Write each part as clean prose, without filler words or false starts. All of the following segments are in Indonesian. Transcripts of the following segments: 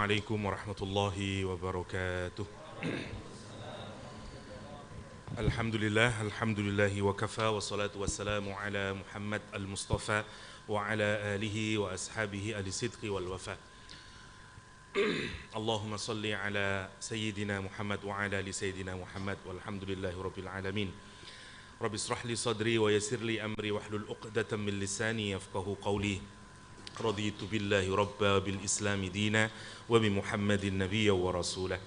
Assalamualaikum warahmatullahi wabarakatuh. Alhamdulillahi wa kafa wa salatu wassalamu ala Muhammad al-Mustafa wa ala alihi wa ashabihi ahli sidqi wal wafa. Allahumma salli ala Sayyidina Muhammad wa ala ali Sayyidina Muhammad walhamdulillahi rabbil alamin. Rabbi israh li sadri wa yassir li amri wahlul uqdatan min lisani yafqahu qawli. Raditu billahi rabba bil islami dina wa bi Muhammadin nabiyya wa rasulah.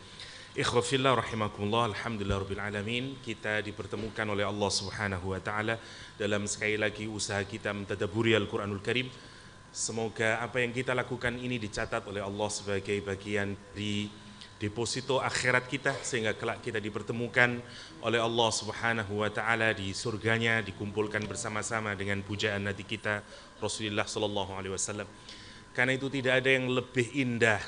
Ikhwa fillah rahimakumullah, alhamdulillah rabbil alamin. Kita dipertemukan oleh Allah Subhanahu wa taala dalam sekali lagi usaha kita mentadabburi Al-Qur'anul Karim. Semoga apa yang kita lakukan ini dicatat oleh Allah sebagai bagian di deposito akhirat kita, sehingga kelak kita dipertemukan oleh Allah Subhanahu wa taala di surganya, dikumpulkan bersama-sama dengan pujaan Nabi kita Rasulullah sallallahu alaihi wasallam. Karena itu tidak ada yang lebih indah,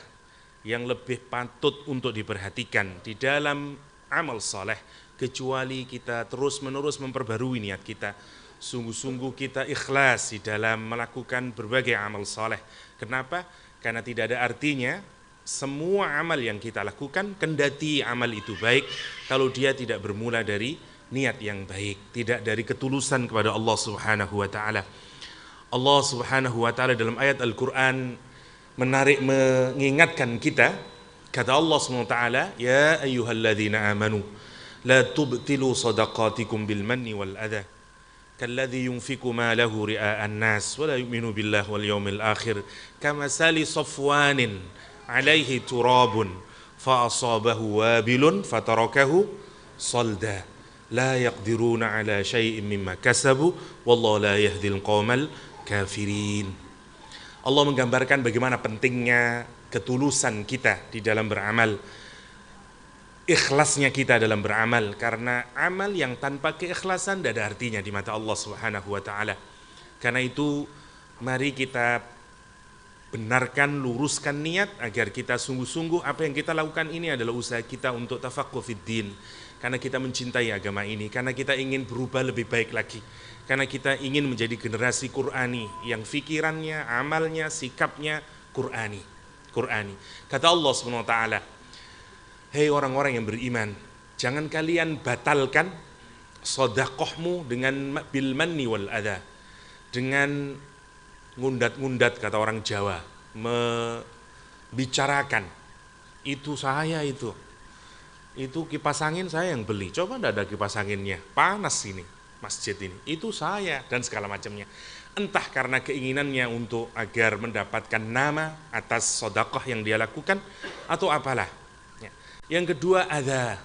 yang lebih patut untuk diperhatikan di dalam amal saleh kecuali kita terus-menerus memperbarui niat kita. Sungguh-sungguh kita ikhlas di dalam melakukan berbagai amal saleh. Kenapa? Karena tidak ada artinya semua amal yang kita lakukan, kendati amal itu baik, kalau dia tidak bermula dari niat yang baik, tidak dari ketulusan kepada Allah Subhanahu wa taala. Allah Subhanahu wa taala dalam ayat Al-Qur'an mengingatkan kita, kata Allah Subhanahu wa taala, ya ayyuhalladzina amanu la tubtilu sadaqatikum bil manni wal adha kalladzi yunfiqu malahu ria'an nas wa la yu'minu billahi wal yawmil akhir kamasali safwanin alaihi turabun fa asabahu wabilun fatarakahu salda la yaqdiruna ala syai'in mimma kasabu wallahu la yahdil qaumal kafirin. Allah menggambarkan bagaimana pentingnya ketulusan kita di dalam beramal, ikhlasnya kita dalam beramal, karena amal yang tanpa keikhlasan tidak ada artinya di mata Allah Subhanahu wa taala. Karena itu mari kita benarkan, luruskan niat agar kita sungguh-sungguh apa yang kita lakukan ini adalah usaha kita untuk tafaqquh fid din, karena kita mencintai agama ini, karena kita ingin berubah lebih baik lagi, karena kita ingin menjadi generasi Qur'ani yang fikirannya, amalnya, sikapnya Qur'ani. Kata Allah Subhanahu wa taala, hei orang-orang yang beriman, jangan kalian batalkan sedekahmu dengan bil manni wal adha, dengan ngundat-ngundat, kata orang Jawa, membicarakan itu saya, itu kipas angin saya yang beli, coba tidak ada kipas anginnya, panas ini masjid ini, itu saya, dan segala macamnya. Entah karena keinginannya untuk agar mendapatkan nama atas sedekah yang dia lakukan atau apalah. Yang kedua, ada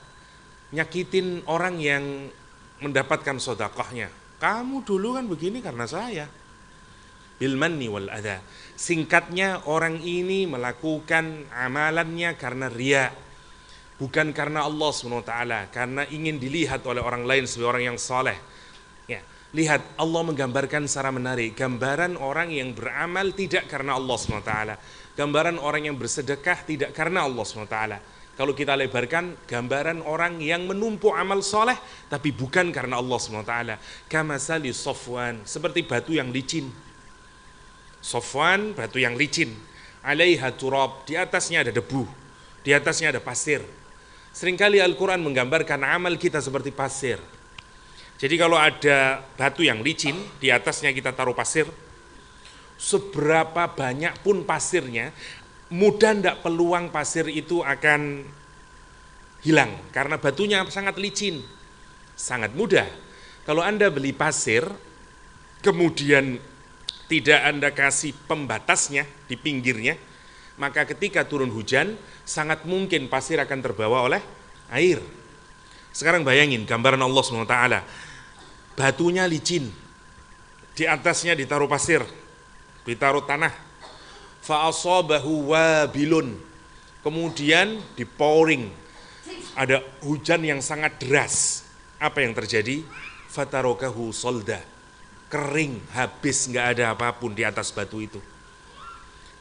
nyakitin orang yang mendapatkan sedekahnya. Kamu dulu kan begini karena saya. Bil manni wal adha. Singkatnya, orang ini melakukan amalannya karena riya, bukan karena Allah SWT, karena ingin dilihat oleh orang lain sebagai orang yang saleh. Ya, lihat, Allah menggambarkan secara menarik gambaran orang yang beramal tidak karena Allah SWT, gambaran orang yang bersedekah tidak karena Allah SWT. Kalau kita lebarkan, gambaran orang yang menumpuk amal soleh tapi bukan karena Allah SWT. Kamasali safwan, seperti batu yang licin. Safwan, batu yang licin, alaiha turab, di atasnya ada debu, di atasnya ada pasir. Seringkali Al-Quran menggambarkan amal kita seperti pasir. Jadi kalau ada batu yang licin, di atasnya kita taruh pasir, seberapa banyak pun pasirnya, mudah tidak peluang pasir itu akan hilang, karena batunya sangat licin, sangat mudah. Kalau Anda beli pasir, kemudian tidak Anda kasih pembatasnya di pinggirnya, maka ketika turun hujan, sangat mungkin pasir akan terbawa oleh air. Sekarang bayangin gambaran Allah SWT, batunya licin, di atasnya ditaruh pasir, ditaruh tanah, fa'asabahu wabilun, kemudian dipouring, ada hujan yang sangat deras. Apa yang terjadi? Fatarokahu solda, kering, habis, nggak ada apapun di atas batu itu.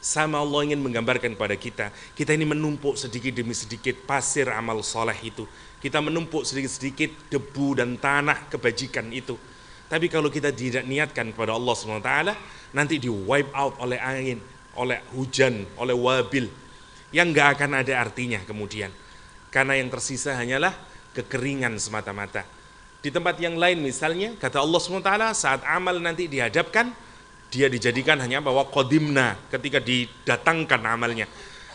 Sama Allah ingin menggambarkan kepada kita, kita ini menumpuk sedikit demi sedikit pasir amal soleh itu, kita menumpuk sedikit-sedikit debu dan tanah kebajikan itu. Tapi kalau kita tidak niatkan kepada Allah SWT, nanti di wipe out oleh angin, oleh hujan, oleh wabil. yang nggak akan ada artinya kemudian. Karena yang tersisa hanyalah kekeringan semata-mata. Di tempat yang lain misalnya, kata Allah SWT, saat amal nanti dihadapkan, dia dijadikan hanya bahwa qadimna, ketika didatangkan amalnya.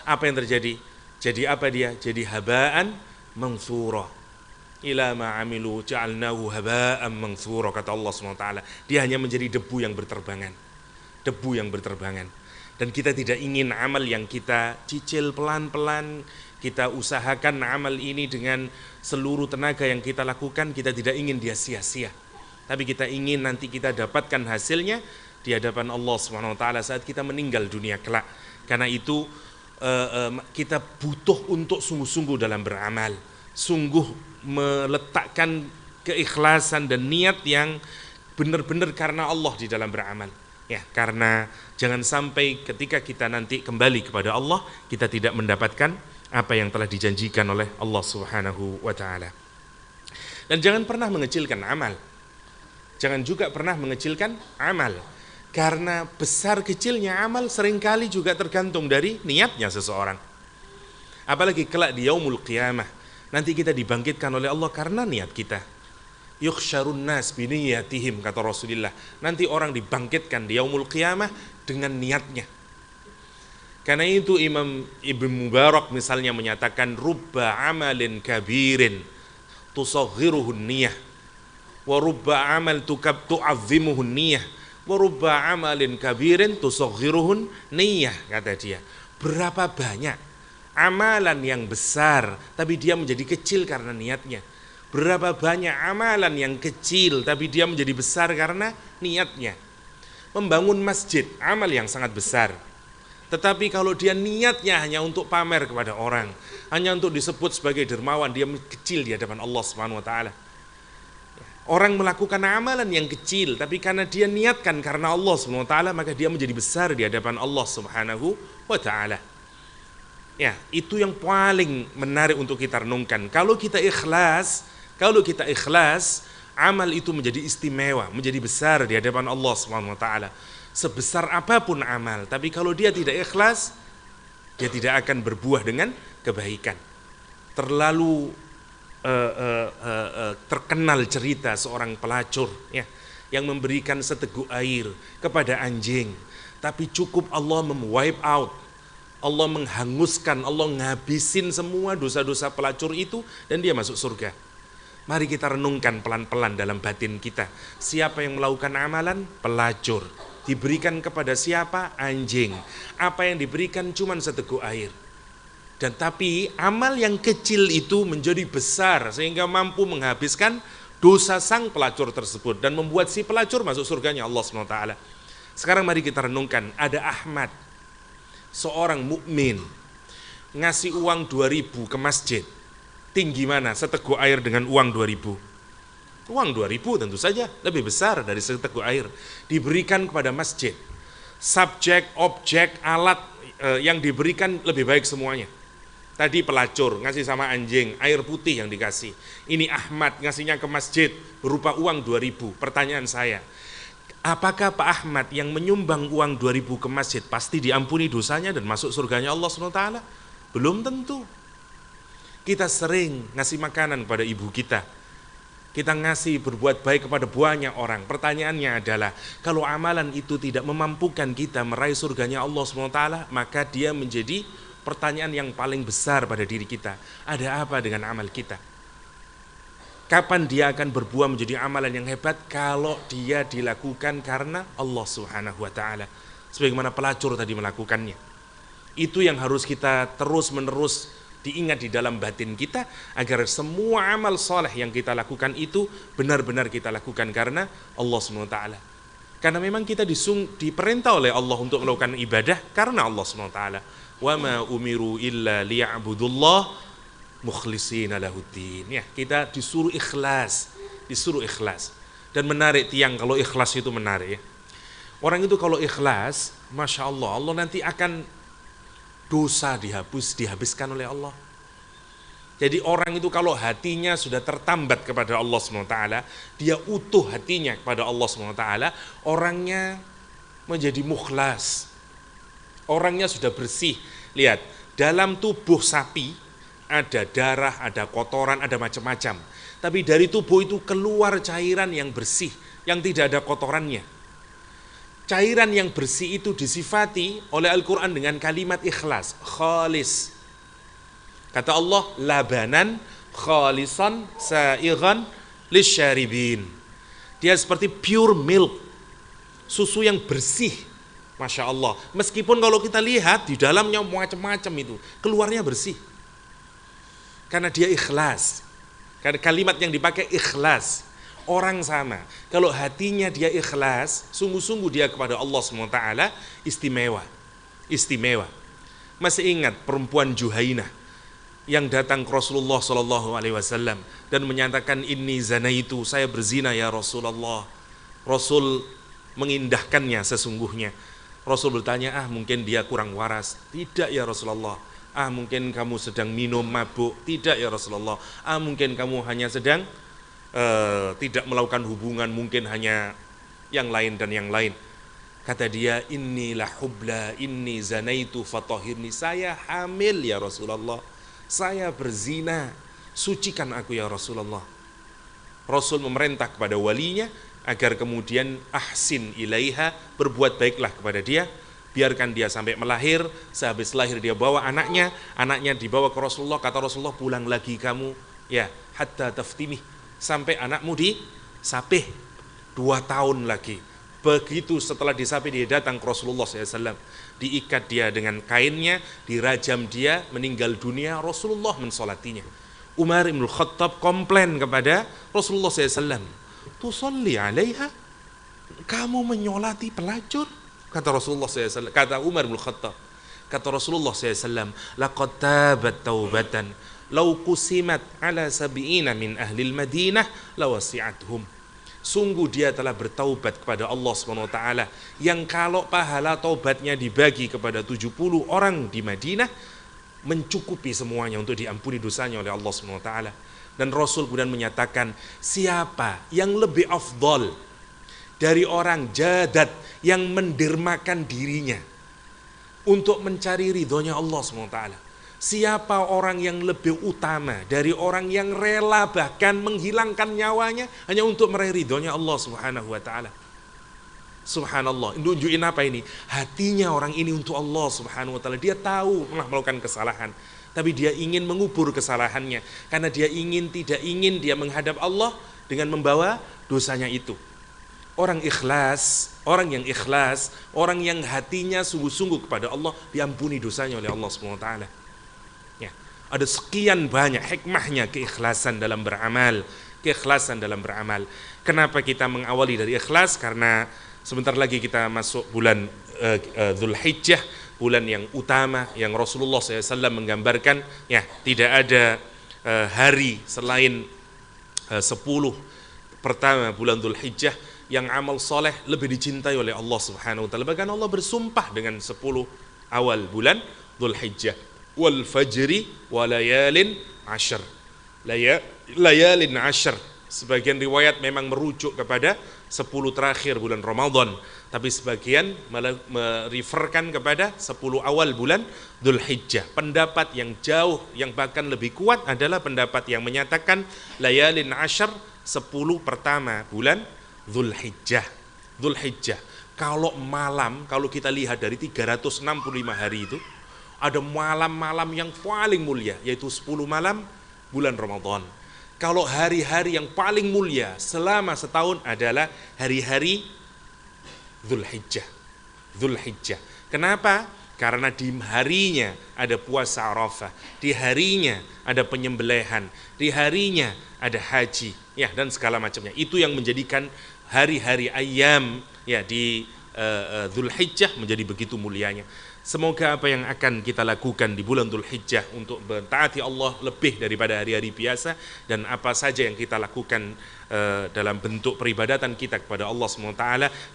Apa yang terjadi? Jadi apa dia? Jadi habaan mansura. Ila ma amilu ja'alnahu haba'an mansura, kata Allah SWT. Dia hanya menjadi debu yang berterbangan. Debu yang berterbangan. Dan kita tidak ingin amal yang kita cicil pelan-pelan, kita usahakan amal ini dengan seluruh tenaga yang kita lakukan, kita tidak ingin dia sia-sia. Tapi kita ingin nanti kita dapatkan hasilnya di hadapan Allah SWT saat kita meninggal dunia kelak. Karena itu kita butuh untuk sungguh-sungguh dalam beramal, sungguh meletakkan keikhlasan dan niat yang benar-benar karena Allah di dalam beramal. Ya, karena jangan sampai ketika kita nanti kembali kepada Allah, kita tidak mendapatkan apa yang telah dijanjikan oleh Allah Subhanahu wa ta'ala. Dan jangan pernah mengecilkan amal. Jangan juga pernah mengecilkan amal. Karena besar kecilnya amal seringkali juga tergantung dari niatnya seseorang. Apalagi kelak di yaumul qiyamah, nanti kita dibangkitkan oleh Allah karena niat kita. Yukhsyarun nas biniyatihim, kata Rasulullah. Nanti orang dibangkitkan di yaumul qiyamah dengan niatnya. Karena itu Imam Ibn Mubarak misalnya menyatakan, rubba amalin kabirin tusaghiruhun niyah, wa rubba amal tu'azzimuhun niyah, wa rubba amalin kabirin tusaghiruhun niyah, kata dia. Berapa banyak amalan yang besar tapi dia menjadi kecil karena niatnya. Berapa banyak amalan yang kecil tapi dia menjadi besar karena niatnya. Membangun masjid, amal yang sangat besar. Tetapi kalau dia niatnya hanya untuk pamer kepada orang, hanya untuk disebut sebagai dermawan, dia kecil di hadapan Allah Subhanahu wa taala. Orang melakukan amalan yang kecil tapi karena dia niatkan karena Allah Subhanahu wa taala, maka dia menjadi besar di hadapan Allah Subhanahu wa taala. Ya, itu yang paling menarik untuk kita renungkan. Kalau kita ikhlas, amal itu menjadi istimewa, menjadi besar di hadapan Allah Subhanahu wa taala. Sebesar apapun amal, tapi kalau dia tidak ikhlas, dia tidak akan berbuah dengan kebaikan. Terlalu terkenal cerita seorang pelacur ya, yang memberikan seteguk air kepada anjing, tapi cukup Allah wipe out, Allah menghanguskan, Allah ngabisin semua dosa-dosa pelacur itu dan dia masuk surga. Mari kita renungkan pelan-pelan dalam batin kita. Siapa yang melakukan amalan? Pelacur. Diberikan kepada siapa? Anjing. Apa yang diberikan? Cuman seteguk air. Dan tapi amal yang kecil itu menjadi besar sehingga mampu menghabiskan dosa sang pelacur tersebut dan membuat si pelacur masuk surganya Allah SWT. Sekarang mari kita renungkan. Ada Ahmad, seorang mukmin, ngasih uang 2.000 ke masjid. Tinggi mana seteguk air dengan uang 2.000? Uang 2.000 tentu saja lebih besar dari seteguk air. Diberikan kepada masjid. Subjek, objek, alat yang diberikan lebih baik semuanya. Tadi pelacur ngasih sama anjing, air putih yang dikasih. Ini Ahmad ngasihnya ke masjid berupa uang 2.000. Pertanyaan saya, apakah Pak Ahmad yang menyumbang uang 2.000 ke masjid pasti diampuni dosanya dan masuk surganya Allah SWT? Belum tentu. Kita sering ngasih makanan kepada ibu kita. Kita ngasih berbuat baik kepada banyak orang. Pertanyaannya adalah, kalau amalan itu tidak memampukan kita meraih surganya Allah SWT, maka dia menjadi pertanyaan yang paling besar pada diri kita. Ada apa dengan amal kita? Kapan dia akan berbuah menjadi amalan yang hebat? Kalau dia dilakukan karena Allah Subhanahu wa ta'ala. Sebagaimana pelacur tadi melakukannya. Itu yang harus kita terus-menerus diingat di dalam batin kita, agar semua amal soleh yang kita lakukan itu benar-benar kita lakukan karena Allah SWT. Karena memang kita diperintah oleh Allah untuk melakukan ibadah karena Allah SWT. Wa ma umiru illa liya'budullah mukhlishina lahuddin. Ya, kita disuruh ikhlas. Dan menarik tiang kalau ikhlas itu menarik ya. Orang itu kalau ikhlas, Masya Allah, Allah nanti akan dosa dihabiskan oleh Allah. Jadi orang itu kalau hatinya sudah tertambat kepada Allah SWT, dia utuh hatinya kepada Allah SWT, orangnya menjadi mukhlas, orangnya sudah bersih. Lihat, Dalam tubuh sapi ada darah, ada kotoran, ada macam-macam. Tapi dari tubuh itu keluar cairan yang bersih, yang tidak ada kotorannya. Cairan yang bersih itu disifati oleh Al-Quran dengan kalimat ikhlas, khalis. Kata Allah, labanan khalisan sa'igan lisyaribin. Dia seperti pure milk, susu yang bersih. Masya Allah. Meskipun kalau kita lihat di dalamnya macam-macam itu, keluarnya bersih. Karena dia ikhlas. Karena kalimat yang dipakai ikhlas. Orang sama, kalau hatinya dia ikhlas, sungguh-sungguh dia kepada Allah SWT, istimewa. Istimewa. Masih ingat perempuan Juhainah yang datang ke Rasulullah SAW dan menyatakan, inni zanaitu, saya berzina ya Rasulullah. Rasul mengindahkannya sesungguhnya. Rasul bertanya, mungkin dia kurang waras. Tidak ya Rasulullah. Mungkin kamu sedang minum mabuk. Tidak ya Rasulullah. Mungkin kamu hanya sedang tidak melakukan hubungan, mungkin hanya yang lain dan yang lain. Kata dia, innilah hubla, inni zanaitu fatahirni. Saya hamil ya Rasulullah. Saya berzina. Sucikan aku ya Rasulullah. Rasul memerintah kepada walinya agar kemudian ahsin ilaiha, berbuat baiklah kepada dia. Biarkan dia sampai melahir. Sehabis lahir dia bawa anaknya. Anaknya dibawa ke Rasulullah. Kata Rasulullah, pulang lagi kamu ya, hatta taftimih, sampai anakmu disapih 2 tahun lagi. Begitu setelah disapih dia datang ke Rasulullah SAW, diikat dia dengan kainnya, dirajam dia, meninggal dunia. Rasulullah mensolatinya. Umar ibn Khattab komplain kepada Rasulullah SAW, tusalli alaiha, kamu menyolati pelacur? Kata Rasulullah SAW, kata Umar ibn Khattab, kata Rasulullah SAW, laqad tabat taubatan lau kusimat ala sabi'ina min ahlil Madinah lawasi'athum. Sungguh dia telah bertaubat kepada Allah SWT, yang kalau pahala taubatnya dibagi kepada 70 orang di Madinah, mencukupi semuanya untuk diampuni dosanya oleh Allah SWT. Dan Rasul kemudian menyatakan, siapa yang lebih afdal dari orang jadat yang mendermakan dirinya untuk mencari ridhonya Allah SWT? Siapa orang yang lebih utama dari orang yang rela bahkan menghilangkan nyawanya hanya untuk meraih ridhonya Allah Subhanahu wa taala? Subhanallah. Nunjukin apa ini? Hatinya orang ini untuk Allah Subhanahu wa taala. Dia tahu telah melakukan kesalahan, tapi dia ingin mengubur kesalahannya karena dia tidak ingin dia menghadap Allah dengan membawa dosanya itu. Orang ikhlas, orang yang ikhlas, orang yang hatinya sungguh-sungguh kepada Allah, diampuni dosanya oleh Allah Subhanahu wa taala. Ya, ada sekian banyak hikmahnya keikhlasan dalam beramal, keikhlasan dalam beramal. Kenapa kita mengawali dari ikhlas? Karena sebentar lagi kita masuk bulan Dzulhijjah, bulan yang utama yang Rasulullah SAW menggambarkan, ya, tidak ada hari selain 10 pertama bulan Dzulhijjah yang amal soleh lebih dicintai oleh Allah Subhanahu wa taala. Bahkan Allah bersumpah dengan 10 awal bulan Dzulhijjah, wal fajri wa layalin ashar. Layalin ashar, sebagian riwayat memang merujuk kepada 10 terakhir bulan Ramadan, tapi sebagian mereferkan kepada 10 awal bulan Dzulhijjah. Pendapat yang jauh, yang bahkan lebih kuat adalah pendapat yang menyatakan layalin ashar, 10 pertama bulan Dzulhijjah. Dzulhijjah. Kalau malam, kalau kita lihat dari 365 hari itu, ada malam-malam yang paling mulia, yaitu 10 malam bulan Ramadan. Kalau hari-hari yang paling mulia selama setahun adalah hari-hari Dzulhijjah. Dzulhijjah. Kenapa? Karena di harinya ada puasa Arafah, di harinya ada penyembelihan, di harinya ada haji, ya, dan segala macamnya. Itu yang menjadikan hari-hari ayam, ya, di Dzulhijjah menjadi begitu mulianya. Semoga apa yang akan kita lakukan di bulan Dzulhijjah untuk mentaati Allah lebih daripada hari-hari biasa, dan apa saja yang kita lakukan dalam bentuk peribadatan kita kepada Allah SWT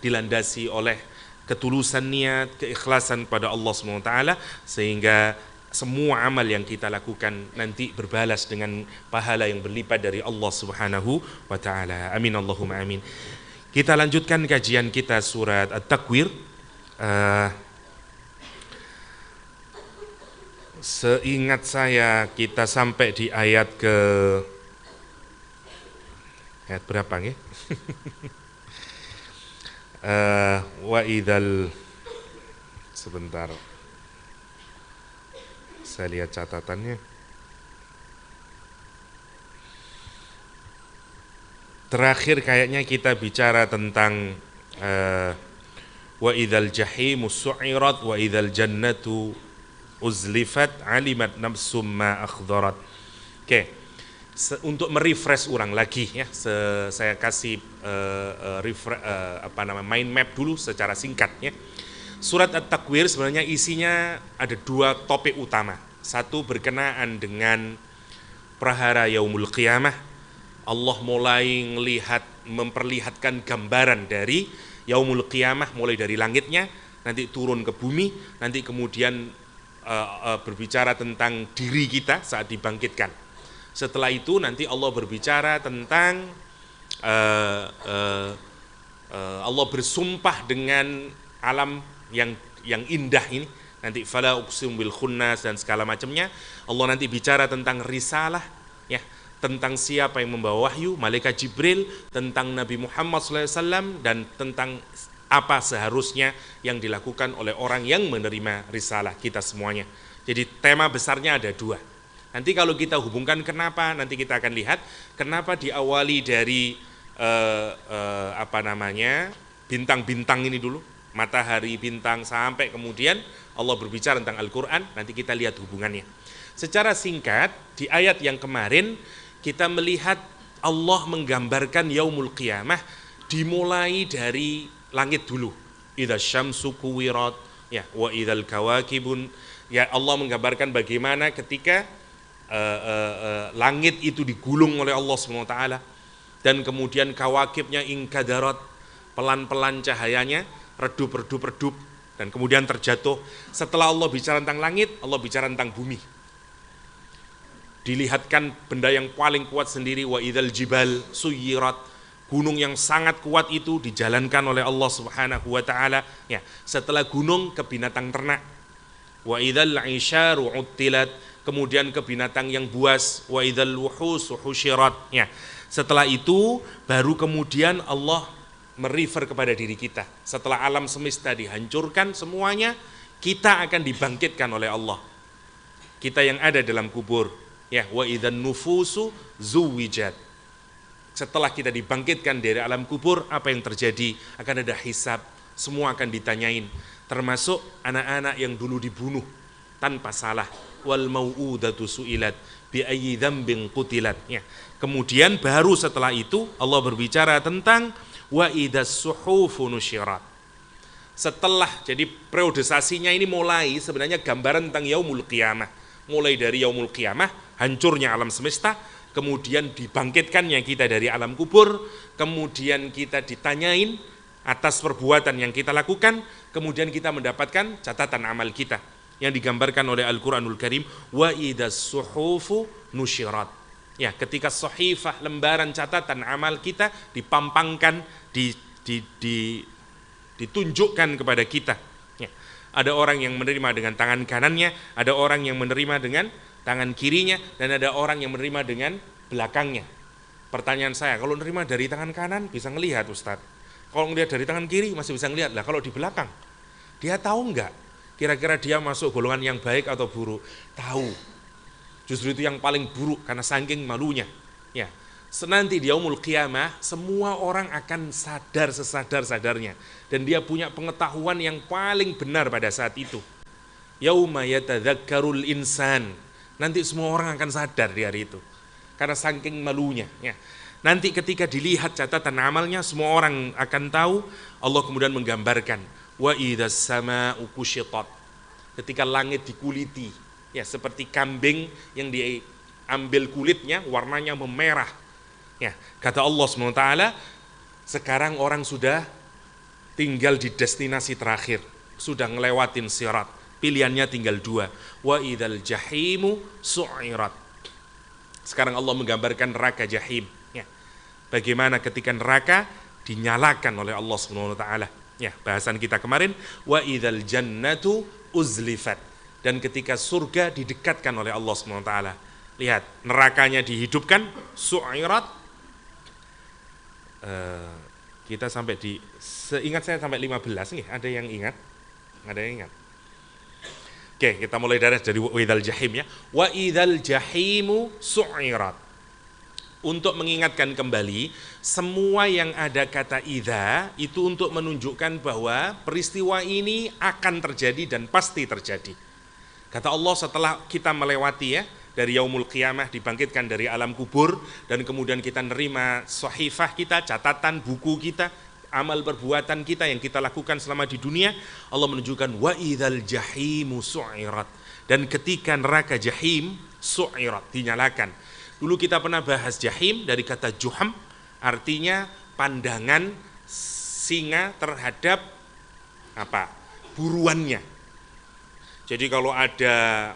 dilandasi oleh ketulusan niat, keikhlasan pada Allah SWT, sehingga semua amal yang kita lakukan nanti berbalas dengan pahala yang berlipat dari Allah Subhanahu wa taala. Amin Allahumma amin. Kita lanjutkan kajian kita surat At-Takwir. Seingat saya kita sampai di ayat berapa nih? Wa idzal, sebentar, saya lihat catatannya. Terakhir kayaknya kita bicara tentang wa idzal jahimu su'irat wa idzal jannatu uzlifat alimat nafsum ma akhdarat. Oke. Untuk merefresh ulang lagi ya, saya kasih mind map dulu secara singkat ya. Surat At-Takwir sebenarnya isinya ada dua topik utama. Satu berkenaan dengan prahara yaumul qiyamah. Allah mulai memperlihatkan gambaran dari yaumul qiyamah, mulai dari langitnya, nanti turun ke bumi, nanti kemudian berbicara tentang diri kita saat dibangkitkan. Setelah itu nanti Allah berbicara tentang Allah bersumpah dengan alam yang indah ini. Nanti fala uqsim bil khunnas dan segala macamnya. Allah nanti bicara tentang risalah ya, tentang siapa yang membawa wahyu, malaikat Jibril, tentang Nabi Muhammad SAW, dan tentang apa seharusnya yang dilakukan oleh orang yang menerima risalah kita semuanya. Jadi tema besarnya ada dua. Nanti kalau kita hubungkan kenapa, nanti kita akan lihat kenapa diawali dari bintang-bintang ini dulu, matahari, bintang, sampai kemudian Allah berbicara tentang Al-Quran. Nanti kita lihat hubungannya. Secara singkat, di ayat yang kemarin kita melihat Allah menggambarkan yaumul qiyamah dimulai dari langit dulu. Idza syamsu kuwirat ya wa idzal kawakibun. Ya, Allah menggambarkan bagaimana ketika langit itu digulung oleh Allah SWT, dan kemudian kawakibnya inkadarat, pelan-pelan cahayanya redup, dan kemudian terjatuh. Setelah Allah bicara tentang langit, Allah bicara tentang bumi. Dilihatkan benda yang paling kuat sendiri, wa idzal jibal suyirat, gunung yang sangat kuat itu dijalankan oleh Allah Subhanahu wa taala ya. Setelah gunung ke binatang ternak, wa idzal isyaru uttilat, kemudian ke binatang yang buas, wa idzal wuhus husyirat ya. Setelah itu baru kemudian Allah merefer kepada diri kita. Setelah alam semesta dihancurkan semuanya, kita akan dibangkitkan oleh Allah. Kita yang ada dalam kubur ya, wa idzan nufusu zuwijat. Setelah kita dibangkitkan dari alam kubur, apa yang terjadi? Akan ada hisab, semua akan ditanyain, termasuk anak-anak yang dulu dibunuh tanpa salah. Wal mau'udatu su'ilat bi ayyi dzambin qutilat ya. Kemudian baru setelah itu Allah berbicara tentang wa idzas suhufu nusyirat. Setelah, jadi periodisasinya ini mulai sebenarnya gambaran tentang yaumul qiyamah. Mulai dari yaumul qiyamah, hancurnya alam semesta, kemudian dibangkitkannya kita dari alam kubur, kemudian kita ditanyain atas perbuatan yang kita lakukan, kemudian kita mendapatkan catatan amal kita yang digambarkan oleh Al-Quranul Karim, wa idzas suhufu nusyirat ya. Ketika sahifah, lembaran catatan amal kita dipampangkan, ditunjukkan kepada kita ya. Ada orang yang menerima dengan tangan kanannya, ada orang yang menerima dengan tangan kirinya, dan ada orang yang menerima dengan belakangnya. Pertanyaan saya, kalau menerima dari tangan kanan bisa ngelihat Ustadz, kalau ngelihat dari tangan kiri masih bisa ngelihat lah. Kalau di belakang, dia tahu enggak kira-kira dia masuk golongan yang baik atau buruk? Tahu. Justru itu yang paling buruk karena saking malunya. Ya. Nanti di yaumul qiyamah semua orang akan sadar sesadar-sadarnya, dan dia punya pengetahuan yang paling benar pada saat itu. Yauma yatadzakkarul insan. Nanti semua orang akan sadar di hari itu karena saking malunya ya. Nanti ketika dilihat catatan amalnya, semua orang akan tahu. Allah kemudian menggambarkan wa idzas samaa'u kusyitat. Ketika langit dikuliti ya, seperti kambing yang diambil kulitnya warnanya memerah ya. Kata Allah SWT, sekarang orang sudah tinggal di destinasi terakhir, sudah ngelewatin sirat, pilihannya tinggal dua, wa idzal jahimu su'irat. Sekarang Allah menggambarkan neraka jahim ya. Bagaimana ketika neraka dinyalakan oleh Allah SWT ya. Bahasan kita kemarin, wa idzal jannatu uzlifat. dan ketika surga didekatkan oleh Allah SWT. Lihat, nerakanya dihidupkan, su'irat. Kita sampai seingat saya sampai 15 nih, ada yang ingat? Ada yang ingat? Oke, kita mulai dari wa'idhal jahim ya. Wa'idhal jahimu su'irat. Untuk mengingatkan kembali, semua yang ada kata idza itu untuk menunjukkan bahwa peristiwa ini akan terjadi dan pasti terjadi. Kata Allah setelah kita melewati ya, dari yaumul qiyamah, dibangkitkan dari alam kubur, dan kemudian kita nerima sahifah kita, catatan buku kita, amal perbuatan kita yang kita lakukan selama di dunia. Allah menunjukkan wa idzal jahimu su'irat, dan ketika neraka jahim su'irat, dinyalakan. Dulu kita pernah bahas jahim dari kata juham, artinya pandangan singa terhadap apa? Buruannya. Jadi kalau ada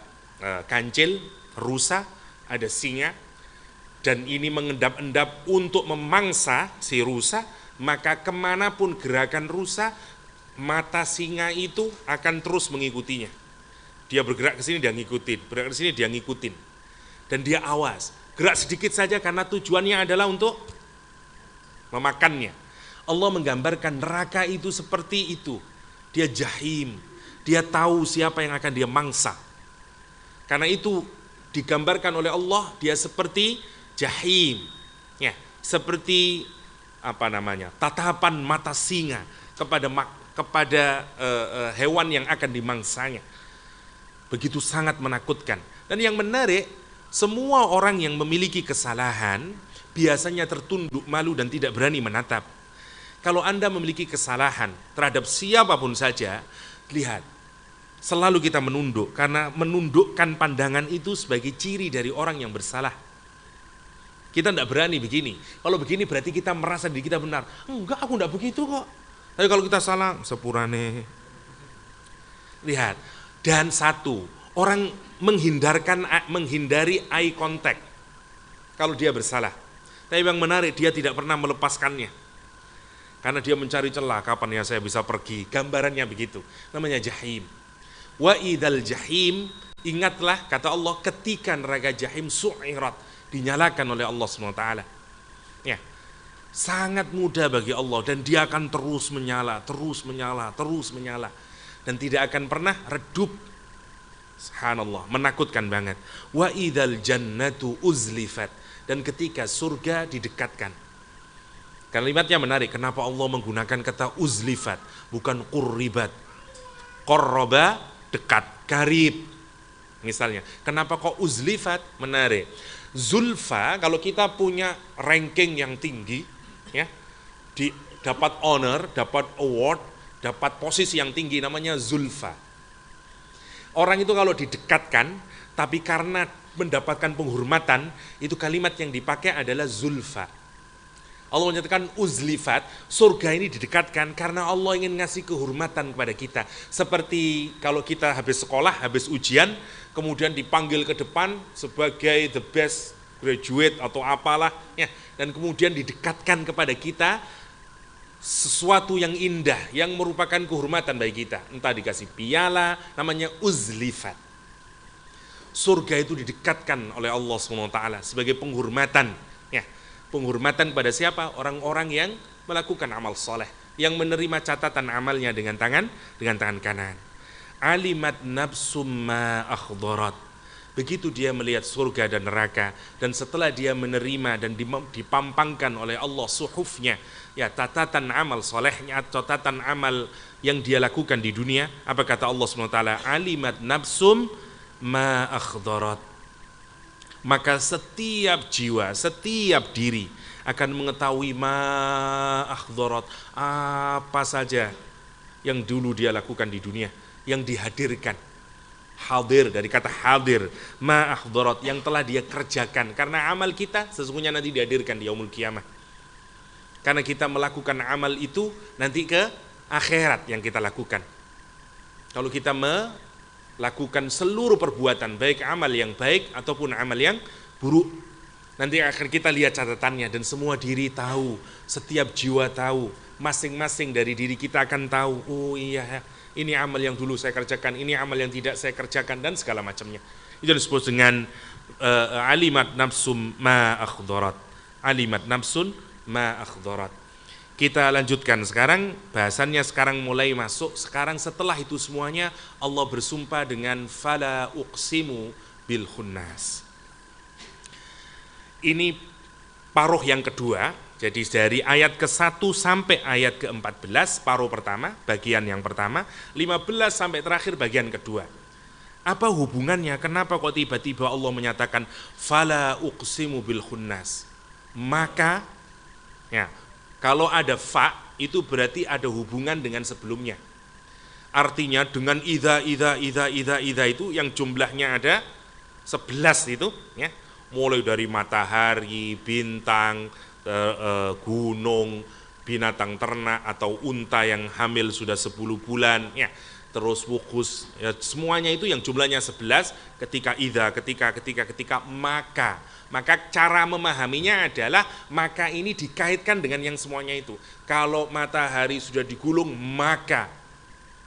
kancil, rusa, ada singa, dan ini mengendap-endap untuk memangsa si rusa, maka kemanapun gerakan rusa, mata singa itu akan terus mengikutinya. Dia bergerak ke sini dia ngikutin, bergerak ke sini dia ngikutin, dan dia awas. Gerak sedikit saja karena tujuannya adalah untuk memakannya. Allah menggambarkan neraka itu seperti itu. Dia jahim, dia tahu siapa yang akan dia mangsa. Karena itu digambarkan oleh Allah, dia seperti jahim, ya, seperti tatapan mata singa kepada hewan yang akan dimangsanya. Begitu sangat menakutkan. Dan yang menarik, semua orang yang memiliki kesalahan biasanya tertunduk malu dan tidak berani menatap. Kalau Anda memiliki kesalahan terhadap siapapun saja, lihat, selalu kita menunduk, karena menundukkan pandangan itu sebagai ciri dari orang yang bersalah. Kita tidak berani begini. Kalau begini berarti kita merasa diri kita benar. Enggak, aku tidak begitu kok. Tapi kalau kita salah, sepurane. Lihat, dan satu, orang menghindari eye contact kalau dia bersalah. Tapi yang menarik, dia tidak pernah melepaskannya. Karena dia mencari celah, kapan ya saya bisa pergi. Gambarannya begitu. Namanya jahim. Wa idzal jahim, ingatlah kata Allah ketika neraka jahim su'irat, dinyalakan oleh Allah SWT. Ya, sangat mudah bagi Allah, dan dia akan terus menyala, terus menyala, terus menyala, dan tidak akan pernah redup. Subhanallah, menakutkan banget. Wa idzal jannatu uzlifat, dan ketika surga didekatkan. Kalimatnya menarik, kenapa Allah menggunakan kata uzlifat bukan qurribat? Qarraba, dekat, karib. Misalnya, kenapa kok uzlifat? Menarik. Zulfa, kalau kita punya ranking yang tinggi, ya, dapat honor, dapat award, dapat posisi yang tinggi, namanya zulfa. Orang itu kalau didekatkan, tapi karena mendapatkan penghormatan, itu kalimat yang dipakai adalah zulfa. Allah menyatakan uzlifat, surga ini didekatkan karena Allah ingin ngasih kehormatan kepada kita. Seperti kalau kita habis sekolah, habis ujian, kemudian dipanggil ke depan sebagai the best graduate atau apalah, ya, dan kemudian didekatkan kepada kita sesuatu yang indah, yang merupakan kehormatan bagi kita. Entah dikasih piala, namanya uzlifat. Surga itu didekatkan oleh Allah SWT sebagai penghormatan. Ya, penghormatan kepada siapa? Orang-orang yang melakukan amal soleh, yang menerima catatan amalnya dengan tangan kanan. Alimat nafsum ma akhdarat. Begitu dia melihat surga dan neraka, dan setelah dia menerima dan dipampangkan oleh Allah suhufnya, ya, catatan amal solehnya, catatan amal yang dia lakukan di dunia, apa kata Allah SWT? Alimat nafsum ma akhdarat. Maka setiap jiwa, setiap diri akan mengetahui ma akhdarat, apa saja yang dulu dia lakukan di dunia, yang dihadirkan. Hadir, dari kata hadir, ma akhdarat, yang telah dia kerjakan. Karena amal kita sesungguhnya nanti dihadirkan di yaumul qiyamah. Karena kita melakukan amal itu nanti ke akhirat yang kita lakukan. Kalau kita melakukan seluruh perbuatan, baik amal yang baik ataupun amal yang buruk, nanti akan kita lihat catatannya, dan semua diri tahu, setiap jiwa tahu, masing-masing dari diri kita akan tahu, oh iya, ini amal yang dulu saya kerjakan, ini amal yang tidak saya kerjakan, dan segala macamnya. Itu disebut dengan alimat nafsum ma akhdarat. Alimat nafsun ma akhdarat. Kita lanjutkan sekarang, bahasannya sekarang mulai masuk. Sekarang setelah itu semuanya Allah bersumpah dengan fala uqsimu bil khunnas. Ini paruh yang kedua. Jadi dari ayat ke-1 sampai ayat ke-14 paruh pertama, bagian yang pertama, 15 sampai terakhir bagian kedua. Apa hubungannya? Kenapa kok tiba-tiba Allah menyatakan fala uqsimu bil khunnas? Maka ya, kalau ada fa itu berarti ada hubungan dengan sebelumnya. Artinya dengan idza itu yang jumlahnya ada 11 itu ya. Mulai dari matahari, bintang, gunung, binatang ternak atau unta yang hamil sudah 10 bulan ya. Terus wukus ya, semuanya itu yang jumlahnya 11 ketika idza, ketika maka cara memahaminya adalah maka ini dikaitkan dengan yang semuanya itu. Kalau matahari sudah digulung maka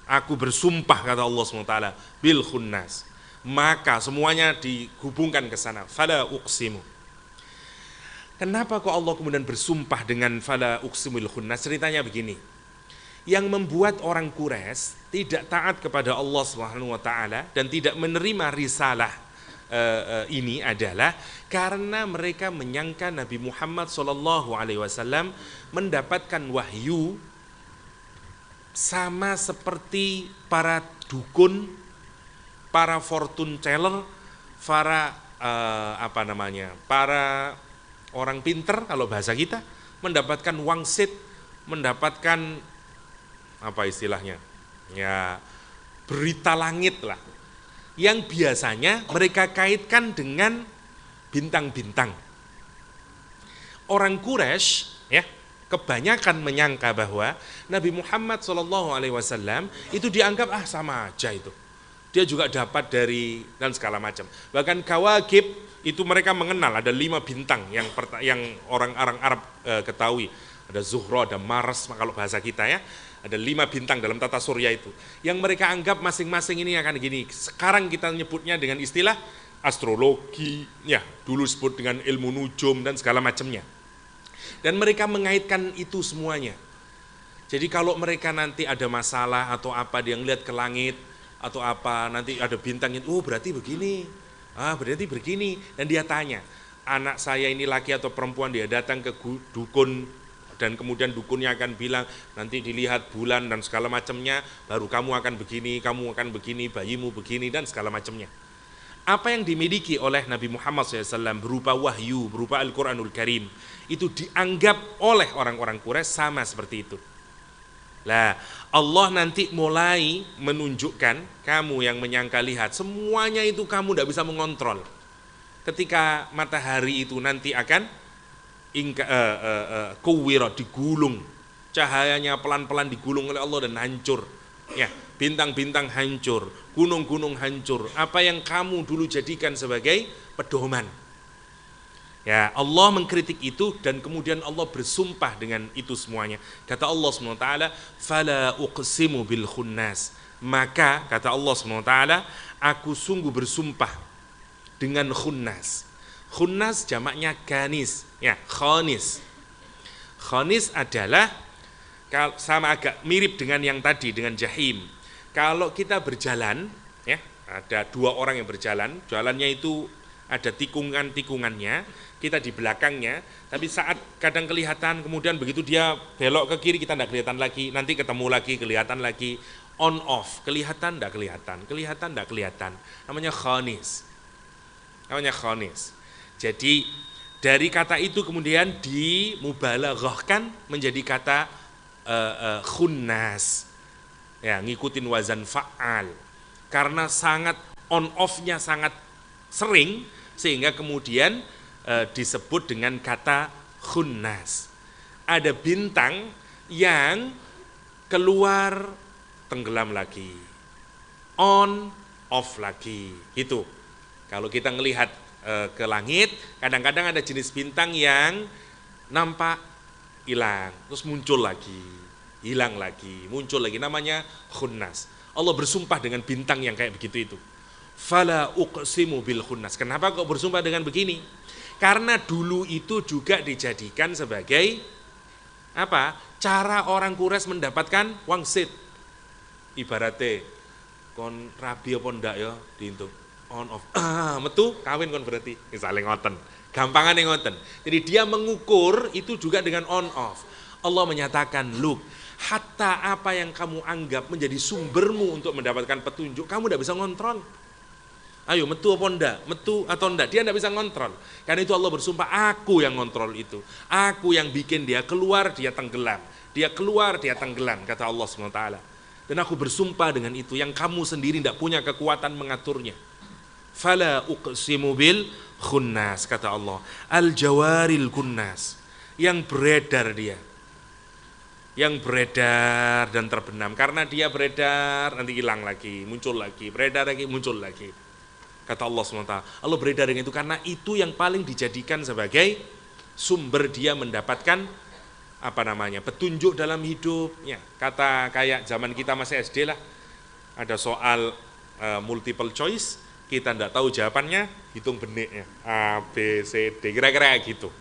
aku bersumpah kata Allah SWT bil khunnas, maka semuanya dihubungkan ke sana fala uqsimu. Kenapa kok Allah kemudian bersumpah dengan fala uqsimul khunnas? Ceritanya begini, yang membuat orang Quraisy tidak taat kepada Allah Subhanahu wa taala dan tidak menerima risalah ini adalah karena mereka menyangka Nabi Muhammad SAW mendapatkan wahyu sama seperti para dukun, para fortune teller, para para orang pinter kalau bahasa kita, mendapatkan wangsit, mendapatkan apa istilahnya? Ya, berita langit lah. Yang biasanya mereka kaitkan dengan bintang-bintang. Orang Quraisy ya, kebanyakan menyangka bahwa Nabi Muhammad SAW itu dianggap sama aja itu. Dia juga dapat dari dan segala macam. Bahkan kawakib itu mereka mengenal ada 5 bintang yang orang-orang Arab ketahui. Ada Zuhra, ada Mars kalau bahasa kita ya. Ada 5 bintang dalam tata surya itu. Yang mereka anggap masing-masing ini akan gini. Sekarang kita nyebutnya dengan istilah astrologi, ya dulu disebut dengan ilmu nujum dan segala macamnya. Dan mereka mengaitkan itu semuanya. Jadi kalau mereka nanti ada masalah atau apa, dia ngeliat ke langit atau apa, nanti ada bintang itu, oh berarti begini, berarti begini. Dan dia tanya, anak saya ini laki atau perempuan, dia datang ke dukun, dan kemudian dukunnya akan bilang, nanti dilihat bulan dan segala macamnya, baru kamu akan begini, bayimu begini, dan segala macamnya. Apa yang dimiliki oleh Nabi Muhammad SAW berupa wahyu, berupa Al-Quranul Karim, itu dianggap oleh orang-orang Quraisy sama seperti itu. Lah, Allah nanti mulai menunjukkan, kamu yang menyangka lihat, semuanya itu kamu tidak bisa mengontrol. Ketika matahari itu nanti akan kuwira, digulung, cahayanya pelan-pelan digulung oleh Allah dan hancur ya, bintang-bintang hancur, gunung-gunung hancur, apa yang kamu dulu jadikan sebagai pedoman ya, Allah mengkritik itu dan kemudian Allah bersumpah dengan itu semuanya. Kata Allah SWT fala uqsimu bil khunnas, maka kata Allah SWT aku sungguh bersumpah dengan khunnas. Khunnas jamaknya ganis ya, khonis. Khonis adalah sama agak mirip dengan yang tadi, dengan jahim. Kalau kita berjalan ya, ada 2 orang yang berjalan, jalannya itu ada tikungannya, kita di belakangnya, tapi saat kadang kelihatan, kemudian begitu dia belok ke kiri kita tidak kelihatan lagi, nanti ketemu lagi kelihatan lagi, on off, kelihatan tidak kelihatan, namanya khonis. Jadi dari kata itu kemudian dimubalaghahkan menjadi kata khunnas ya, ngikutin wazan fa'al karena sangat on off-nya sangat sering sehingga kemudian disebut dengan kata khunnas. Ada bintang yang keluar tenggelam lagi, on off lagi gitu. Kalau kita ngelihat ke langit, kadang-kadang ada jenis bintang yang nampak hilang, terus muncul lagi, hilang lagi, muncul lagi, namanya khunnas. Allah bersumpah dengan bintang yang kayak begitu itu. Fala uqsimu bil khunnas. Kenapa kok bersumpah dengan begini? Karena dulu itu juga dijadikan sebagai apa? Cara orang Quraisy mendapatkan wangsit. Ibaratnya kon rabi apa ndak ya diintuk on off. Metu kawin kon berarti. Misale ngoten. Gampangane ngoten. Jadi dia mengukur itu juga dengan on off. Allah menyatakan, "Look, hatta apa yang kamu anggap menjadi sumbermu untuk mendapatkan petunjuk, kamu tidak bisa ngontrol. Ayo metu apa enggak, metu atau enggak, dia enggak bisa ngontrol. Karena itu Allah bersumpah, aku yang ngontrol itu. Aku yang bikin dia keluar, dia tenggelam. Dia keluar, dia tenggelam, kata Allah SWT. Dan aku bersumpah dengan itu, yang kamu sendiri enggak punya kekuatan mengaturnya. Fala uqsimu bil khunnas, kata Allah. Al-jawaril kunnas, yang beredar dia. Yang beredar dan terbenam. Karena dia beredar, nanti hilang lagi, muncul lagi. Beredar lagi, muncul lagi. Kata Allah SWT, Allah beredar dengan itu karena itu yang paling dijadikan sebagai sumber dia mendapatkan petunjuk dalam hidupnya. Kata kayak zaman kita masih SD lah, ada soal multiple choice, kita tidak tahu jawabannya, hitung beniknya A, B, C, D, kira-kira gitu.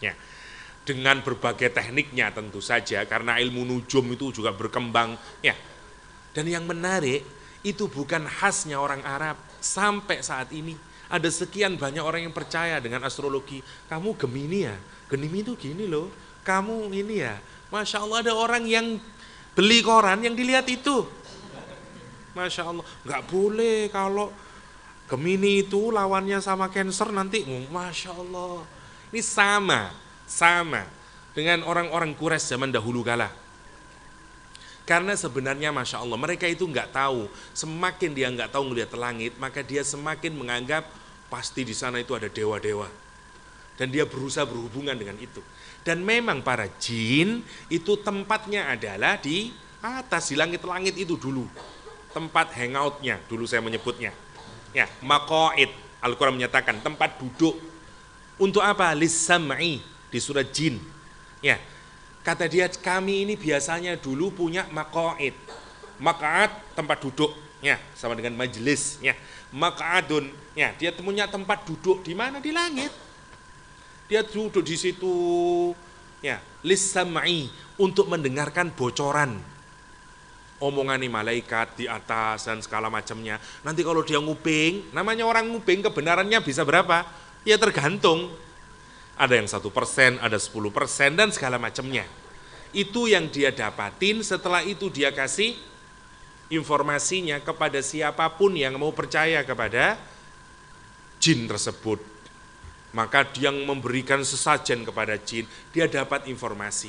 Ya. Dengan berbagai tekniknya tentu saja, karena ilmu nujum itu juga berkembang. Ya. Dan yang menarik, itu bukan khasnya orang Arab. Sampai saat ini ada sekian banyak orang yang percaya dengan astrologi. Kamu Gemini ya, Gemini itu gini loh. Kamu ini ya, Masya Allah ada orang yang beli koran yang dilihat itu. Masya Allah, nggak boleh kalau Gemini itu lawannya sama Cancer nanti. Masya Allah, ini sama dengan orang-orang Quraisy zaman dahulu kala. Karena sebenarnya Masya Allah mereka itu nggak tahu, semakin dia nggak tahu ngelihat langit, maka dia semakin menganggap pasti di sana itu ada dewa-dewa. Dan dia berusaha berhubungan dengan itu. Dan memang para jin itu tempatnya adalah di atas, di langit-langit itu dulu. Tempat hangoutnya, dulu saya menyebutnya. Ya, maqaid, Al-Quran menyatakan tempat duduk. Untuk apa? Lis-sam'i, di surat jin. Ya. Kata dia, kami ini biasanya dulu punya maqaid. Maq'ad, tempat duduk, ya, sama dengan majelis, ya. Maq'adun, ya, dia punya tempat duduk di mana? Di langit. Dia duduk di situ, ya, lis-sam'i, untuk mendengarkan bocoran. Omongan malaikat di atas dan segala macamnya. Nanti kalau dia nguping, namanya orang nguping kebenarannya bisa berapa? Ya tergantung. Ada yang 1%, ada 10%, dan segala macamnya. Itu yang dia dapatin, setelah itu dia kasih informasinya kepada siapapun yang mau percaya kepada jin tersebut. Maka dia memberikan sesajen kepada jin, dia dapat informasi.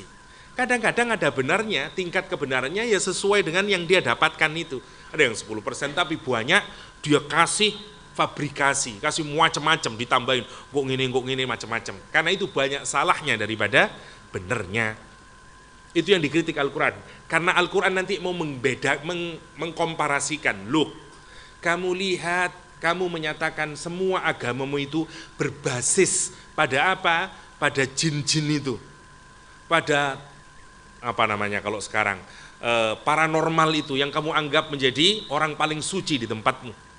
Kadang-kadang ada benarnya, tingkat kebenarannya ya sesuai dengan yang dia dapatkan itu. Ada yang 10%, tapi banyak dia kasih fabrikasi, kasih macam-macam, ditambahin kok gini macam-macam. Karena itu banyak salahnya daripada benernya. Itu yang dikritik Al-Quran. Karena Al-Quran nanti mau mengkomparasikan. Look, kamu lihat, kamu menyatakan semua agamamu itu berbasis pada apa? Pada jin-jin itu. Pada kalau sekarang paranormal itu yang kamu anggap menjadi orang paling suci di tempatmu.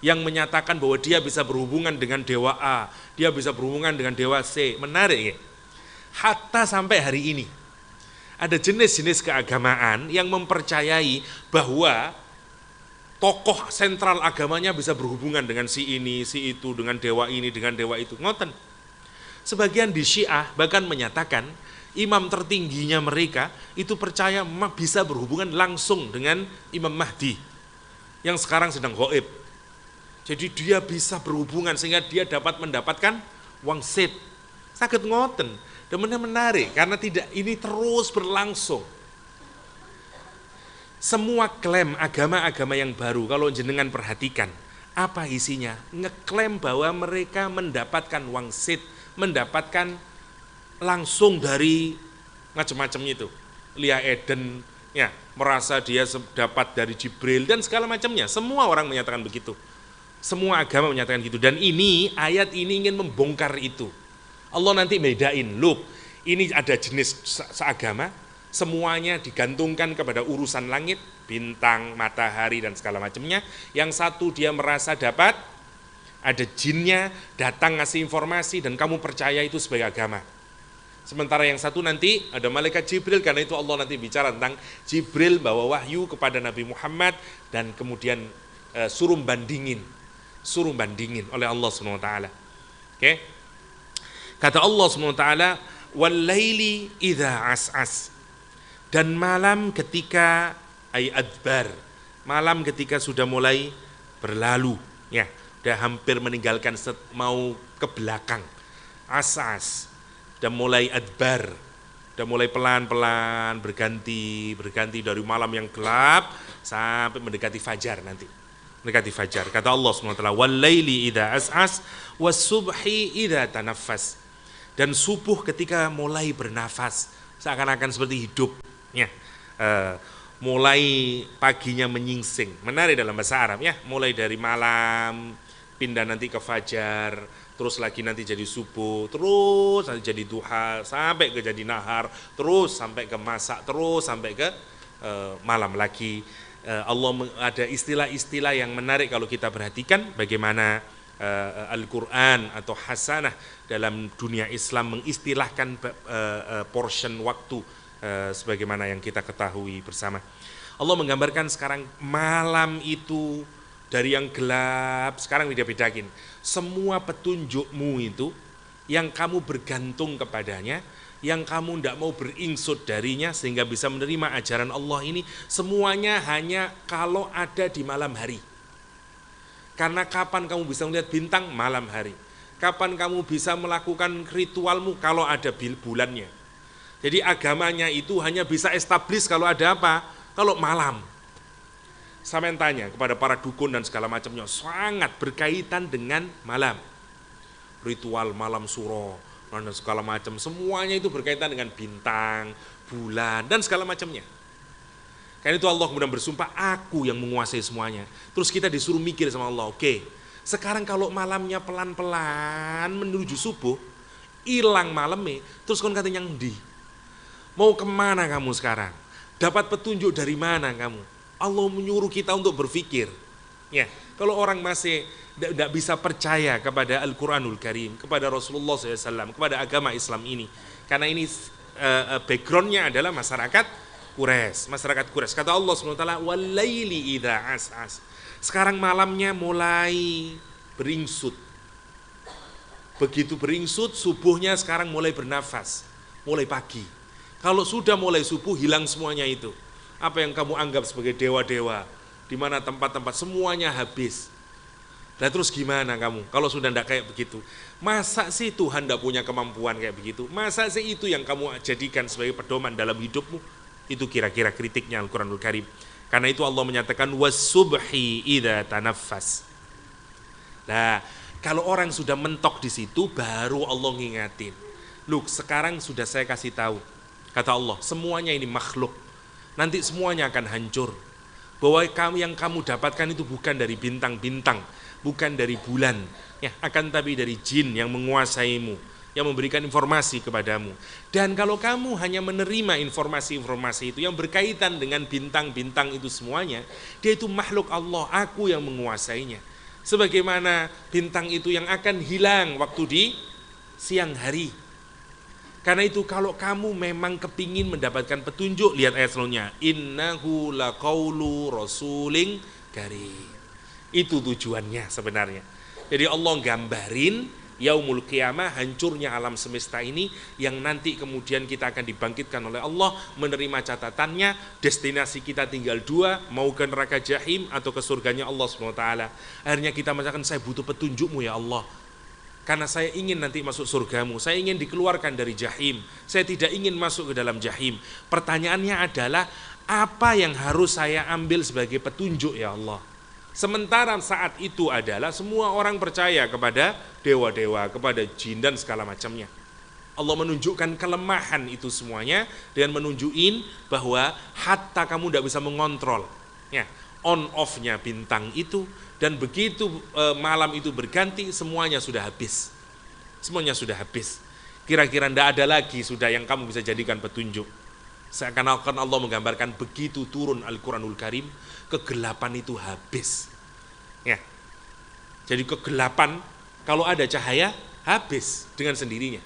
Yang menyatakan bahwa dia bisa berhubungan dengan dewa A, dia bisa berhubungan dengan dewa C. Menarik ya? Hatta sampai hari ini ada jenis-jenis keagamaan yang mempercayai bahwa tokoh sentral agamanya bisa berhubungan dengan si ini, si itu, dengan dewa ini, dengan dewa itu. Ngoten. Sebagian di Syiah bahkan menyatakan imam tertingginya mereka itu percaya bisa berhubungan langsung dengan Imam Mahdi yang sekarang sedang gaib. Jadi dia bisa berhubungan sehingga dia dapat mendapatkan wangsit. Sakit ngoten. Dan menarik karena tidak ini terus berlangsung. Semua klaim agama-agama yang baru kalau jenengan perhatikan, apa isinya? Ngeklaim bahwa mereka mendapatkan wangsit, mendapatkan langsung dari macam-macam itu. Lia Eden, ya, merasa dia dapat dari Jibril dan segala macamnya. Semua orang menyatakan begitu. Semua agama menyatakan gitu. Dan ini, ayat ini ingin membongkar itu. Allah nanti bedain, look, ini ada jenis seagama, semuanya digantungkan kepada urusan langit, bintang, matahari dan segala macamnya. Yang satu dia merasa dapat, ada jinnya datang ngasih informasi dan kamu percaya itu sebagai agama. Sementara yang satu nanti ada malaikat Jibril, karena itu Allah nanti bicara tentang Jibril bawa wahyu kepada Nabi Muhammad dan kemudian suruh bandingin oleh Allah SWT. Oke? Kata Allah SWT, wal-laili idza as'as, dan malam ketika adbar, malam ketika sudah mulai berlalu, ya, sudah hampir meninggalkan, mau ke belakang, as'as, udah mulai adbar, udah mulai pelan-pelan berganti dari malam yang gelap sampai mendekati fajar nanti. Mendekati fajar. Kata Allah SWT, wal-laili idza as'as was-subhi idza tanaffas. Dan subuh ketika mulai bernafas, seakan-akan seperti hidup. Ya. Mulai paginya menyingsing. Menarik dalam bahasa Arab ya, mulai dari malam pindah nanti ke fajar, terus lagi nanti jadi subuh, terus nanti jadi duha, sampai ke jadi nahar, terus sampai ke masak, terus sampai ke malam lagi. Allah ada istilah-istilah yang menarik kalau kita perhatikan bagaimana Al-Quran atau hasanah dalam dunia Islam mengistilahkan portion waktu sebagaimana yang kita ketahui bersama. Allah menggambarkan sekarang malam itu dari yang gelap, sekarang beda-bedakin. Semua petunjukmu itu yang kamu bergantung kepadanya, yang kamu tidak mau beringsut darinya sehingga bisa menerima ajaran Allah ini, semuanya hanya kalau ada di malam hari. Karena kapan kamu bisa melihat bintang? Malam hari. Kapan kamu bisa melakukan ritualmu? Kalau ada bulannya. Jadi agamanya itu hanya bisa establish kalau ada apa? Kalau malam. Saya tanya kepada para dukun dan segala macamnya, sangat berkaitan dengan malam. Ritual malam suro dan segala macam, semuanya itu berkaitan dengan bintang, bulan dan segala macamnya. Karena itu Allah kemudian bersumpah, aku yang menguasai semuanya. Terus kita disuruh mikir sama Allah, oke, sekarang kalau malamnya pelan-pelan menuju subuh, hilang malamnya, terus kon katanya di, mau kemana kamu sekarang? Dapat petunjuk dari mana kamu? Allah menyuruh kita untuk berpikir. Ya, kalau orang masih tidak bisa percaya kepada Al-Quranul Karim, kepada Rasulullah SAW, kepada agama Islam ini, karena ini backgroundnya adalah masyarakat Quraisy. Kata Allah SWT, wal-laili idza as'as. Sekarang malamnya mulai beringsut. Begitu beringsut, subuhnya sekarang mulai bernafas, mulai pagi. Kalau sudah mulai subuh, hilang semuanya itu. Apa yang kamu anggap sebagai dewa-dewa, di mana tempat-tempat, semuanya habis. Dan terus gimana kamu kalau sudah tidak kayak begitu? Masa sih Tuhan tidak punya kemampuan kayak begitu? Masa sih itu yang kamu jadikan sebagai pedoman dalam hidupmu? Itu kira-kira kritiknya Al-Quranul Karim. Karena itu Allah menyatakan was-subhi idza tanaffas. Nah, kalau orang sudah mentok di situ, baru Allah ngingatin. Loh, sekarang sudah saya kasih tahu. Kata Allah, semuanya ini makhluk. Nanti semuanya akan hancur. Bahwa yang kamu dapatkan itu bukan dari bintang-bintang, bukan dari bulan, ya, akan tapi dari jin yang menguasaimu, yang memberikan informasi kepadamu. Dan kalau kamu hanya menerima informasi-informasi itu yang berkaitan dengan bintang-bintang itu semuanya, dia itu makhluk Allah, aku yang menguasainya. Sebagaimana bintang itu yang akan hilang waktu di siang hari. Karena itu kalau kamu memang kepingin mendapatkan petunjuk, lihat ayat selanjutnya, innahu laqaulu rasulin karim. Itu tujuannya sebenarnya. Jadi Allah gambarin yaumul qiyamah, hancurnya alam semesta ini, yang nanti kemudian kita akan dibangkitkan oleh Allah, menerima catatannya, destinasi kita tinggal dua, mau ke neraka jahim atau ke surganya Allah SWT. Akhirnya kita mengatakan, saya butuh petunjukmu ya Allah. Karena saya ingin nanti masuk surgamu, saya ingin dikeluarkan dari jahim, saya tidak ingin masuk ke dalam jahim. Pertanyaannya adalah, apa yang harus saya ambil sebagai petunjuk ya Allah? Sementara saat itu adalah semua orang percaya kepada dewa-dewa, kepada jin dan segala macamnya. Allah menunjukkan kelemahan itu semuanya dengan menunjukin bahwa hatta kamu tidak bisa mengontrol ya, on off-nya bintang itu. Dan begitu malam itu berganti, semuanya sudah habis. Semuanya sudah habis. Kira-kira tidak ada lagi sudah yang kamu bisa jadikan petunjuk. Seakan-akan Allah menggambarkan begitu turun Al-Quranul Karim, kegelapan itu habis. Ya. Jadi kegelapan, kalau ada cahaya, habis dengan sendirinya.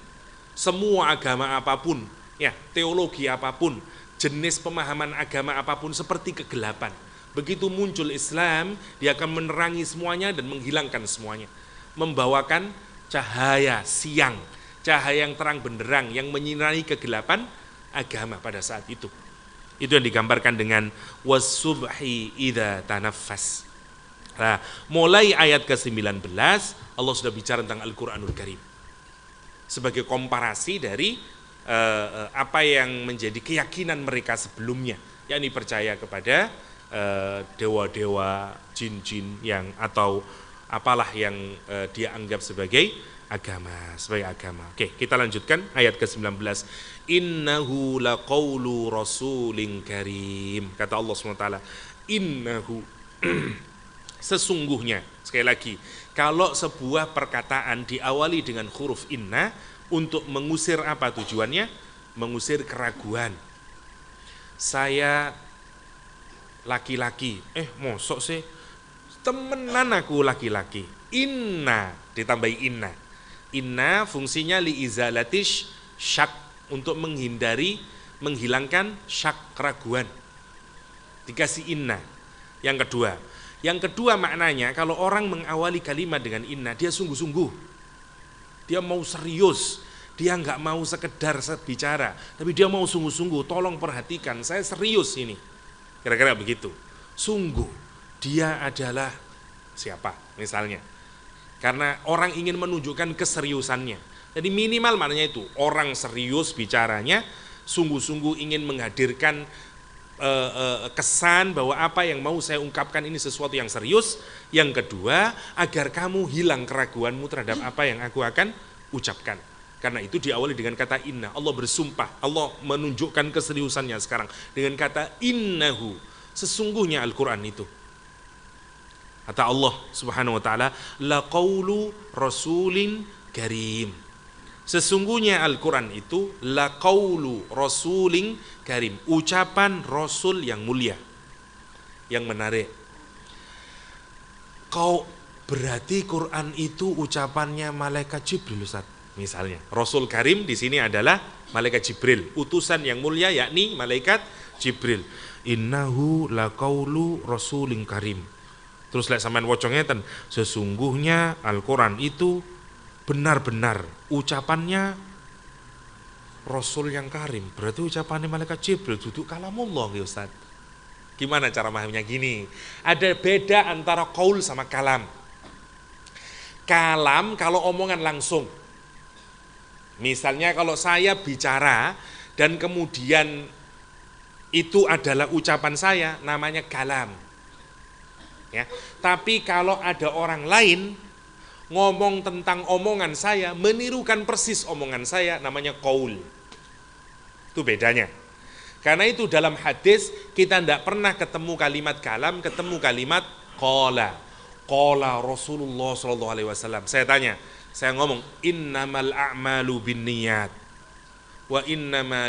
Semua agama apapun, ya, teologi apapun, jenis pemahaman agama apapun seperti kegelapan. Begitu muncul Islam, dia akan menerangi semuanya dan menghilangkan semuanya. Membawakan cahaya siang, cahaya yang terang benderang, yang menyinari kegelapan agama pada saat itu. Itu yang digambarkan dengan was-subhi idza tanaffas. Nah, mulai ayat ke-19 Allah sudah bicara tentang Al-Qur'anul Karim sebagai komparasi dari apa yang menjadi keyakinan mereka sebelumnya, yakni percaya kepada dewa-dewa, jin-jin yang atau apalah yang dia anggap sebagai agama. Oke, kita lanjutkan ayat ke-19. Innahu laqaulu rasulin karim. Kata Allah SWT, innahu sesungguhnya. Sekali lagi, kalau sebuah perkataan diawali dengan huruf inna untuk mengusir apa tujuannya? Mengusir keraguan. Saya laki-laki, mosok sih temenan aku laki-laki. Inna ditambahi inna. Inna fungsinya liizalatish syak, untuk menghilangkan syak, keraguan. Dikasih inna. Yang kedua maknanya, kalau orang mengawali kalimat dengan inna, dia sungguh-sungguh. Dia mau serius. Dia nggak mau sekedar bicara, tapi dia mau sungguh-sungguh. Tolong perhatikan, saya serius ini. Kira-kira begitu. Sungguh, dia adalah siapa misalnya. Karena orang ingin menunjukkan keseriusannya. Jadi minimal maknanya itu, orang serius bicaranya, sungguh-sungguh ingin menghadirkan kesan bahwa apa yang mau saya ungkapkan ini sesuatu yang serius. Yang kedua, agar kamu hilang keraguanmu terhadap apa yang aku akan ucapkan. Karena itu diawali dengan kata inna. Allah bersumpah, Allah menunjukkan keseriusannya sekarang dengan kata innahu, sesungguhnya Al-Quran itu. Kata Allah Subhanahu wa taala, laqaulu rasulin karim. Sesungguhnya Al-Quran itu laqaulu rasulin karim, ucapan rasul yang mulia, yang menarik. Kau berarti Quran itu ucapannya malaikat Jibril, Ustaz. Misalnya, Rasul Karim di sini adalah malaikat Jibril, utusan yang mulia yakni malaikat Jibril. Innahu laqaulu rasulin karim. Terus lek sampean waca ngeten, sesungguhnya Al-Qur'an itu benar-benar ucapannya Rasul yang karim. Berarti ucapannya malaikat Jibril, duduk kalamullah ya Ustaz. Gimana cara memahaminya? Gini, ada beda antara qaul sama kalam. Kalam kalau omongan langsung. Misalnya kalau saya bicara dan kemudian itu adalah ucapan saya, namanya kalam. Ya. Tapi kalau ada orang lain ngomong tentang omongan saya, menirukan persis omongan saya, namanya qaul. Itu bedanya. Karena itu dalam hadis kita tidak pernah ketemu kalimat kalam, ketemu kalimat qala. Qala Rasulullah SAW. Saya tanya, saya ngomong innamal a'malu binniyat wa innama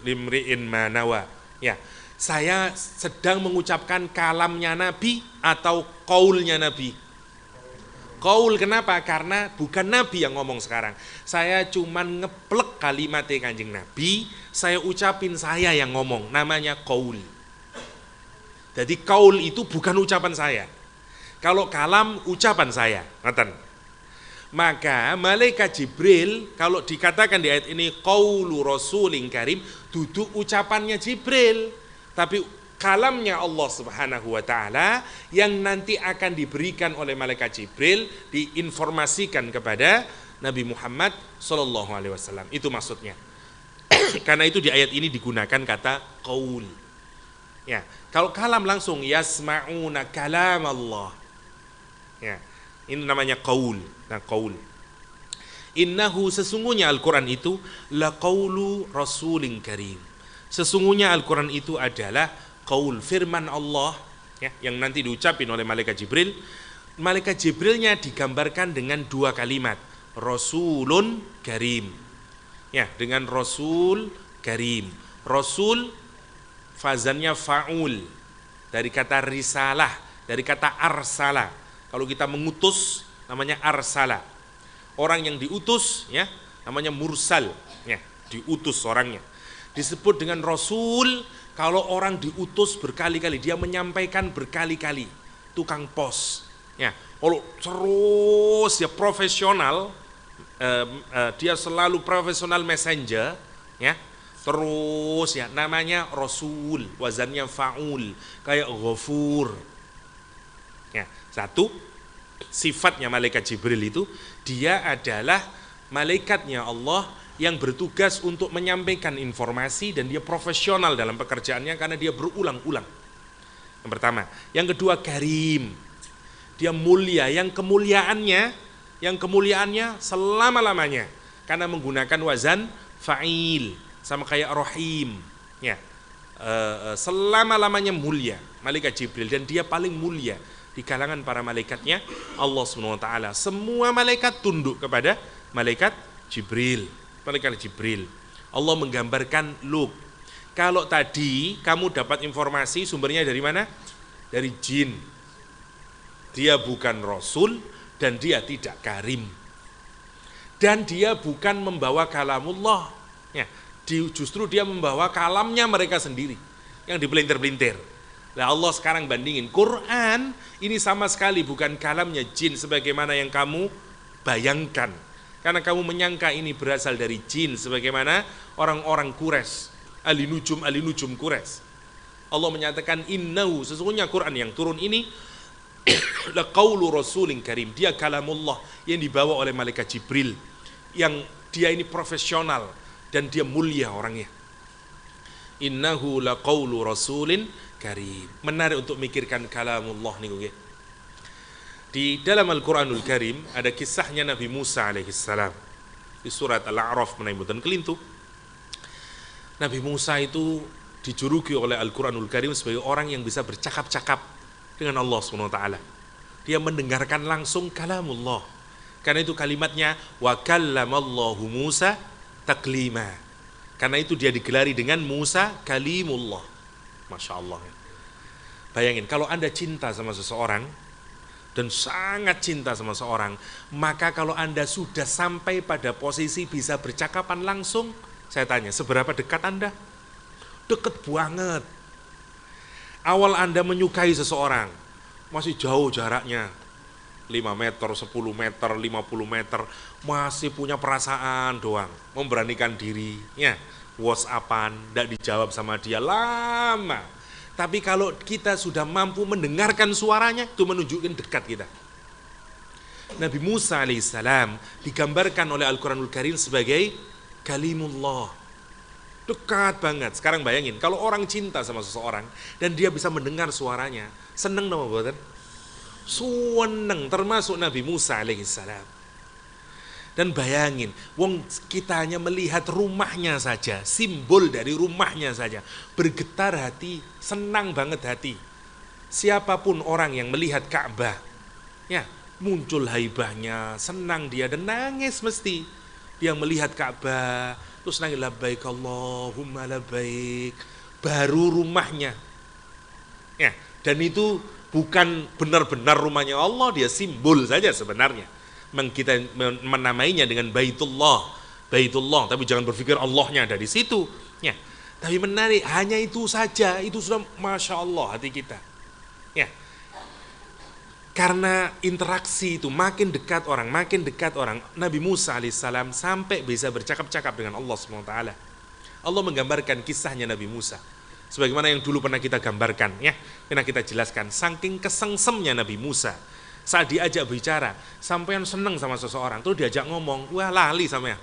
limri'in ma nawa. Ya, saya sedang mengucapkan kalamnya Nabi atau qaulnya Nabi. Qaul kenapa? Karena bukan Nabi yang ngomong sekarang. Saya cuman ngeplek kalimatnya Kanjeng Nabi, saya ucapin saya yang ngomong, namanya qaul. Jadi qaul itu bukan ucapan saya. Kalau kalam ucapan saya, ngaten. Maka malaikat Jibril kalau dikatakan di ayat ini qaulu rasulin karim, duduk ucapannya Jibril, tapi kalamnya Allah Subhanahu wa taala yang nanti akan diberikan oleh malaikat Jibril, diinformasikan kepada Nabi Muhammad sallallahu alaihi wasallam. Itu maksudnya. Karena itu di ayat ini digunakan kata qaul. Ya, kalau kalam langsung yasma'una kalam Allah. Ya, ini namanya qaul. Nah, qaul. Innahu sesungguhnya Al-Quran itu laqaulu rasulin karim. Sesungguhnya Al-Quran itu adalah qaul, firman Allah, ya, yang nanti diucapin oleh malaikat Jibril. Malaikat Jibrilnya digambarkan dengan dua kalimat, rasulun karim. Ya, dengan rasul karim. Rasul fazannya fa'ul, dari kata risalah, dari kata arsala. Kalau kita mengutus namanya arsala. Orang yang diutus ya namanya mursal, ya, diutus orangnya. Disebut dengan rasul kalau orang diutus berkali-kali, dia menyampaikan berkali-kali, tukang pos. Ya, kalau terus ya profesional, dia selalu profesional messenger, ya. Terus ya namanya rasul, wazannya faul, kayak ghafur. Ya, satu sifatnya malaikat Jibril itu dia adalah malaikatnya Allah yang bertugas untuk menyampaikan informasi dan dia profesional dalam pekerjaannya karena dia berulang-ulang. Yang pertama, yang kedua karim. Dia mulia, yang kemuliaannya selama-lamanya karena menggunakan wazan fa'il. Sama kayak Rahim, ya, selama-lamanya mulia malaikat Jibril, dan dia paling mulia di kalangan para malaikatnya Allah Subhanahu Wa Taala. Semua malaikat tunduk kepada malaikat Jibril. Allah menggambarkan, look, kalau tadi kamu dapat informasi sumbernya dari mana? Dari jin. Dia bukan rasul dan dia tidak karim. Dan dia bukan membawa kalamullah. Ya. Justru dia membawa kalamnya mereka sendiri yang dipelintir-pelintir. Nah, Allah sekarang bandingin, Quran ini sama sekali bukan kalamnya jin sebagaimana yang kamu bayangkan. Karena kamu menyangka ini berasal dari jin sebagaimana orang-orang Quraisy, ahli nujum Quraisy. Allah menyatakan innahu, sesungguhnya Quran yang turun ini laqaulu rasulin karim, dia kalamullah yang dibawa oleh malaikat Jibril, yang dia ini profesional dan dia mulia orangnya. Innahu laqaulu rasulin karim. Menarik untuk mikirkan kalamullah nih. Di dalam Al-Quranul Karim ada kisahnya Nabi Musa alaihissalam. Di surat Al-A'raf menaimutan kelintu. Nabi Musa itu dijuluki oleh Al-Quranul Karim sebagai orang yang bisa bercakap-cakap dengan Allah SWT. Dia mendengarkan langsung kalamullah. Karena itu kalimatnya wa kallamallahu Musa taklima. Karena itu dia digelari dengan Musa kalimullah. Masya Allah. Bayangin kalau Anda cinta sama seseorang dan sangat cinta sama seseorang, maka kalau Anda sudah sampai pada posisi bisa bercakapan langsung, saya tanya, seberapa dekat Anda? Dekat banget. Awal Anda menyukai seseorang, masih jauh jaraknya, 5 meter, 10 meter, 50 meter, masih punya perasaan doang, memberanikan diri, ya, WhatsAppan, tidak dijawab sama dia lama. Tapi kalau kita sudah mampu mendengarkan suaranya, itu menunjukkan dekat kita. Nabi Musa alaihissalam digambarkan oleh Al-Quranul Karim sebagai kalimullah. Dekat banget. Sekarang bayangin, kalau orang cinta sama seseorang dan dia bisa mendengar suaranya, seneng nama buatan? Seneng, termasuk Nabi Musa alaihissalam. Dan bayangin, wong kita hanya melihat rumahnya saja, simbol dari rumahnya saja, bergetar hati, senang banget hati. Siapapun orang yang melihat Ka'bah, ya, muncul haibahnya, senang dia dan nangis mesti. Dia melihat Ka'bah, terus nangis labbaik Allahumma labbaik, baru rumahnya. Ya, dan itu bukan benar-benar rumahnya Allah, dia simbol saja sebenarnya. Kita menamainya dengan Baitullah, tapi jangan berpikir Allahnya ada di situ. Ya, tapi menarik, hanya itu saja, itu sudah Masya Allah hati kita. Ya, karena interaksi itu makin dekat orang, Nabi Musa alaihissalam sampai bisa bercakap-cakap dengan Allah SWT. Allah menggambarkan kisahnya Nabi Musa, sebagaimana yang dulu pernah kita gambarkan, ya, pernah kita jelaskan, saking kesengsemnya Nabi Musa. Saat diajak bicara, sampean seneng sama seseorang, terus diajak ngomong, wah lali sampean.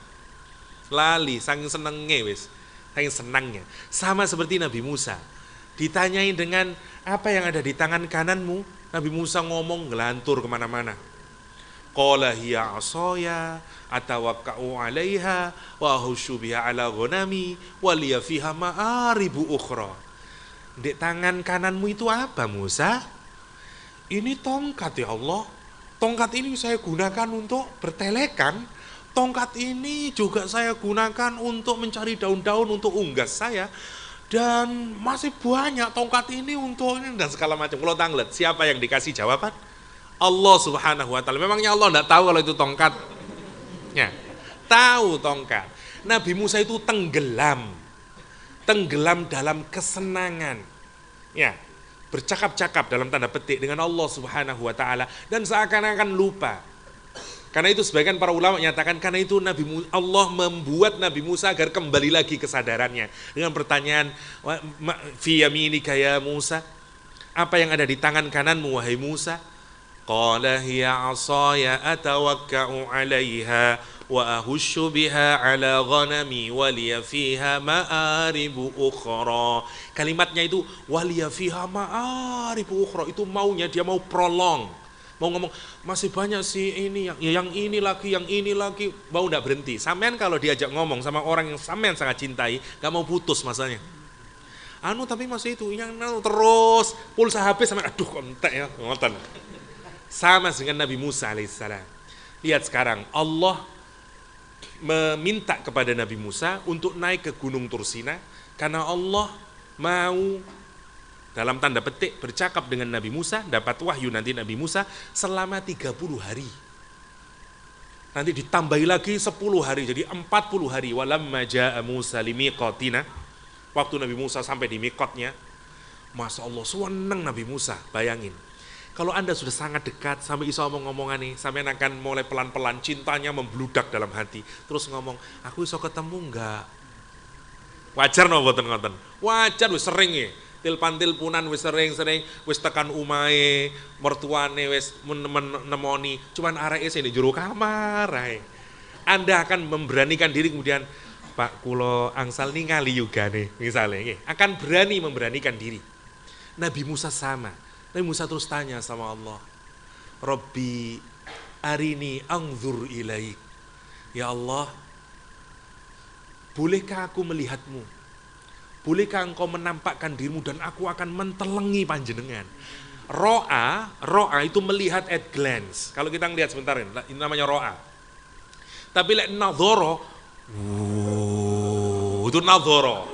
Lali, saking senengnya wis, saking senangnya. Sama seperti Nabi Musa, ditanyain dengan apa yang ada di tangan kananmu, Nabi Musa ngomong ngelantur kemana-mana. Qala hiya asaya atawakka'u 'alaiha wa ahushu biha 'ala ghanami wa liya fiha ma'aribu ukhra. Di tangan kananmu itu apa, Musa? Ini tongkat ya Allah. Tongkat ini saya gunakan untuk bertelekan, tongkat ini juga saya gunakan untuk mencari daun-daun untuk unggas saya. Dan masih banyak tongkat ini untuk ini dan segala macam. Kalau tanglet, siapa yang dikasih jawaban? Allah Subhanahu wa taala. Memangnya Allah enggak tahu kalau itu tongkat? Ya. Tahu tongkat. Nabi Musa itu tenggelam dalam kesenangan. Ya. Bercakap-cakap dalam tanda petik dengan Allah Subhanahu wa taala dan seakan-akan lupa. Karena itu sebagian para ulama menyatakan karena itu Allah membuat Nabi Musa agar kembali lagi kesadarannya dengan pertanyaan fi yaminika ya Musa, apa yang ada di tangan kananmu wahai Musa? Qala hiya 'asaya atawakka'u 'alaiha wa ahushu biha 'ala ghanami wa liya fiha ma'aribu ukhra. Kalimatnya itu wa liya fiha ma'aribu ukhra, itu maunya dia mau prolong. Mau ngomong, masih banyak sih ini, yang ini lagi, mau enggak berhenti. Sampean kalau diajak ngomong sama orang yang sampean sangat cintai, gak mau putus masanya. Tapi masih itu, yang terus, pulsa HP sampai, aduh kontak ya, ngoten. Sama dengan Nabi Musa alaihissalam. Lihat sekarang, Allah meminta kepada Nabi Musa untuk naik ke Gunung Tursina, karena Allah mau dalam tanda petik bercakap dengan Nabi Musa, dapat wahyu nanti Nabi Musa selama 30 hari. Nanti ditambahi lagi 10 hari, jadi 40 hari. Walamma ja'a Musa limiqatina, waktu Nabi Musa sampai di miqatnya, Masya Allah, senang Nabi Musa, bayangin. Kalau Anda sudah sangat dekat, sampai iso ngomong-ngomongan nih, sampai akan mulai pelan-pelan, cintanya membludak dalam hati. Terus ngomong, aku iso ketemu enggak? Wajar no boten ngoten? Wajar, wis sering ya. Tilpan-tilpunan wis sering-sering, wis tekan umahe, mertuane wis nemoni, cuman areke sing jero kamar ae. Anda akan memberanikan diri kemudian, Pak kula angsal ningali yugane misalnya nggih, akan berani memberanikan diri. Nabi Musa sama. Nabi Musa terus tanya sama Allah, Rabbi arini anzur ilaik. Ya Allah, bolehkah aku melihatmu? Bolehkah engkau menampakkan dirimu dan aku akan mentelengi panjenengan. Ro'a itu melihat at glance. Kalau kita ngelihat sebentar ini namanya ro'a. Tapi lek nadhara, itu nadhara.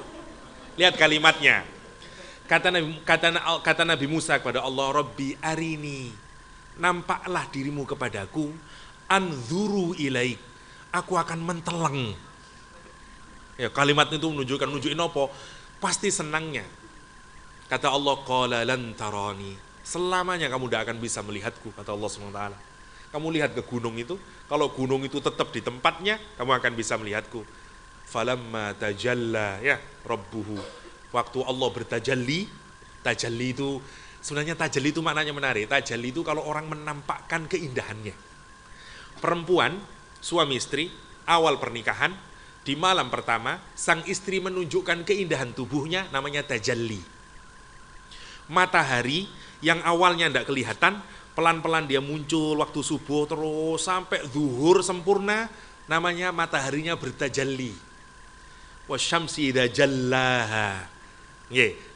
Lihat kalimatnya. Kata Nabi Musa kepada Allah, Rabbi arini, nampaklah dirimu kepadaku, anzuru ilaik, aku akan menteleng. Ya, kalimat itu nunjukin apa? Pasti senangnya. Kata Allah, qala lan tarani, selamanya kamu tidak akan bisa melihatku, kata Allah SWT. Kamu lihat ke gunung itu, kalau gunung itu tetap di tempatnya, kamu akan bisa melihatku. Falamma tajalla ya rabbuhu, waktu Allah bertajalli, tajalli itu sebenarnya tajalli itu maknanya menarik. Tajalli itu kalau orang menampakkan keindahannya. Perempuan, suami istri, awal pernikahan, di malam pertama, sang istri menunjukkan keindahan tubuhnya, namanya tajalli. Matahari yang awalnya tidak kelihatan, pelan-pelan dia muncul waktu subuh terus sampai zuhur sempurna, namanya mataharinya bertajalli. Wasyamsi idza jallaha.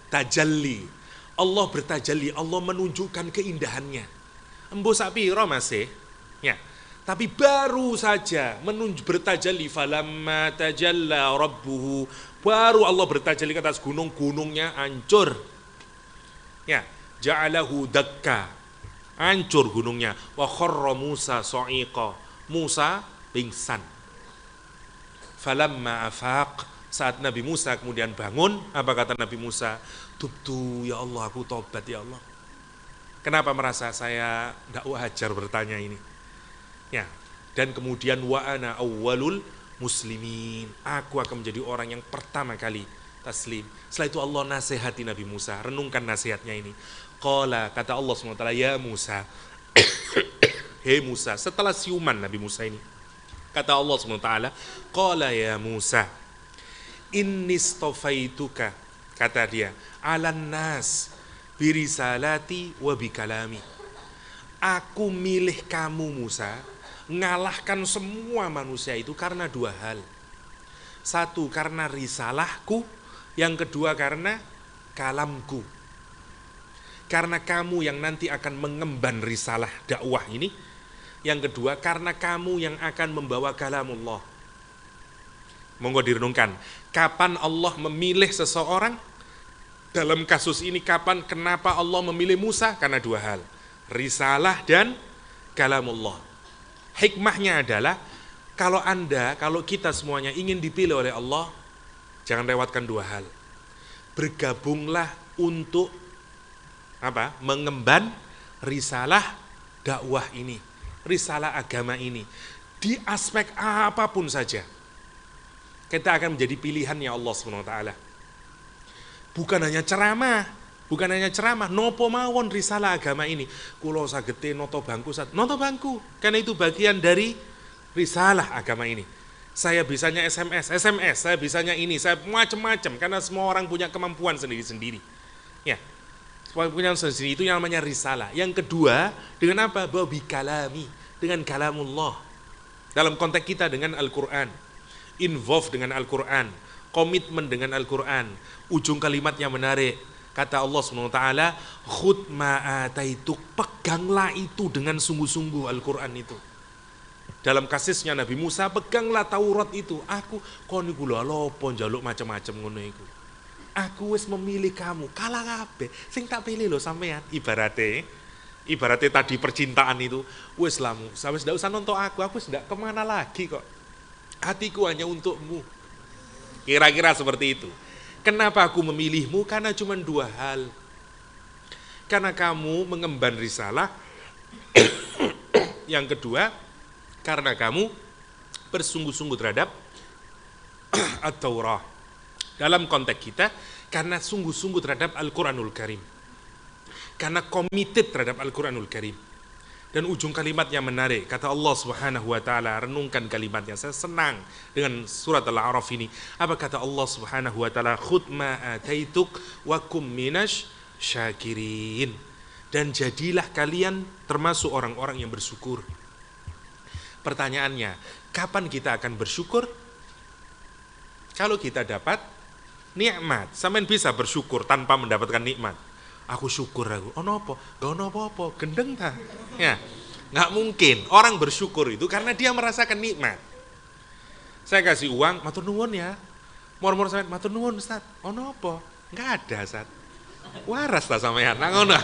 Tajalli. Allah bertajalli, Allah menunjukkan keindahannya. Embo sak pira masih? Ya. Tapi baru saja bertajalli, falamma tajalla rabbuhu, baru Allah bertajalli ke atas gunung, gunungnya hancur. Ya, ja'alahu dakka, hancur gunungnya. Wa kharra Musa sa'iqa, Musa pingsan. Falamma afaq, saat Nabi Musa kemudian bangun, apa kata Nabi Musa? Tubtu ya Allah, aku tobat ya Allah. Kenapa merasa saya tidak wajar bertanya ini? Ya, dan kemudian wa ana awwalul muslimin, aku akan menjadi orang yang pertama kali taslim. Setelah itu Allah nasihati Nabi Musa, renungkan nasihatnya ini. Qala, kata Allah SWT, ya Musa, hei Musa, setelah siuman Nabi Musa ini, kata Allah SWT, qala ya Musa, inni stofaituka, kata dia, alan nas birisalati wa bikalami. Aku milih kamu Musa, ngalahkan semua manusia itu karena dua hal. Satu, karena risalahku. Yang kedua, karena kalamku. Karena kamu yang nanti akan mengemban risalah dakwah ini. Yang kedua, karena kamu yang akan membawa kalamullah. Monggo direnungkan, kapan Allah memilih seseorang? Dalam kasus ini kenapa Allah memilih Musa? Karena dua hal, risalah dan kalamullah. Hikmahnya adalah, kalau kita semuanya ingin dipilih oleh Allah, jangan lewatkan dua hal. Bergabunglah untuk mengemban risalah dakwah ini, risalah agama ini. Di aspek apapun saja, kita akan menjadi pilihannya Allah SWT. Bukan hanya ceramah, nopo mawon risalah agama ini. Kulo sagete noto bangku, karena itu bagian dari risalah agama ini. Saya bisanya SMS, saya bisanya ini, saya macam-macam, karena semua orang punya kemampuan sendiri-sendiri. Ya, punya sendiri, itu yang namanya risalah. Yang kedua, dengan apa? Bahwa bikalami, dengan kalamullah. Dalam konteks kita dengan Al-Quran, involve dengan Al-Quran, komitmen dengan Al-Quran. Ujung kalimatnya menarik. Kata Allah SWT, khud ma'ataituk, peganglah itu dengan sungguh-sungguh Al-Quran itu. Dalam kasusnya Nabi Musa, peganglah Taurat itu. Aku, kon iku lho apa njaluk macam-macam ngono iku. Aku wis memilih kamu, kalah kabeh. Sing tak pilih lho sampean. Ibaratnya tadi percintaan itu, wis lamu, sampe ndak usah nonton aku wis ndak kemana lagi kok. Hatiku hanya untukmu. Kira-kira seperti itu. Kenapa aku memilihmu? Karena cuma dua hal. Karena kamu mengemban risalah. Yang kedua, karena kamu bersungguh-sungguh terhadap At-Taurah. Dalam konteks kita, karena sungguh-sungguh terhadap Al-Quranul Karim. Karena committed terhadap Al-Quranul Karim. Dan ujung kalimatnya menarik. Kata Allah Subhanahu wa ta'ala, renungkan kalimatnya. Saya senang dengan surat Al-A'raf ini. Apa kata Allah Subhanahu wa ta'ala? Khud ma'ataituk wa kum minash syakirin. Dan jadilah kalian termasuk orang-orang yang bersyukur. Pertanyaannya, kapan kita akan bersyukur? Kalau kita dapat nikmat. Sampean bisa bersyukur tanpa mendapatkan nikmat. Aku syukur aku. Ono apa? Gak ono apa-apa. Gendeng ta? Ya, nggak mungkin. Orang bersyukur itu karena dia merasakan nikmat. Saya kasih uang, matur nuwun ya. Mor-mor sampean matur nuwun Ustaz. Ono apa? Nggak ada, Ustaz. Waras lah sampean. Nang ngono.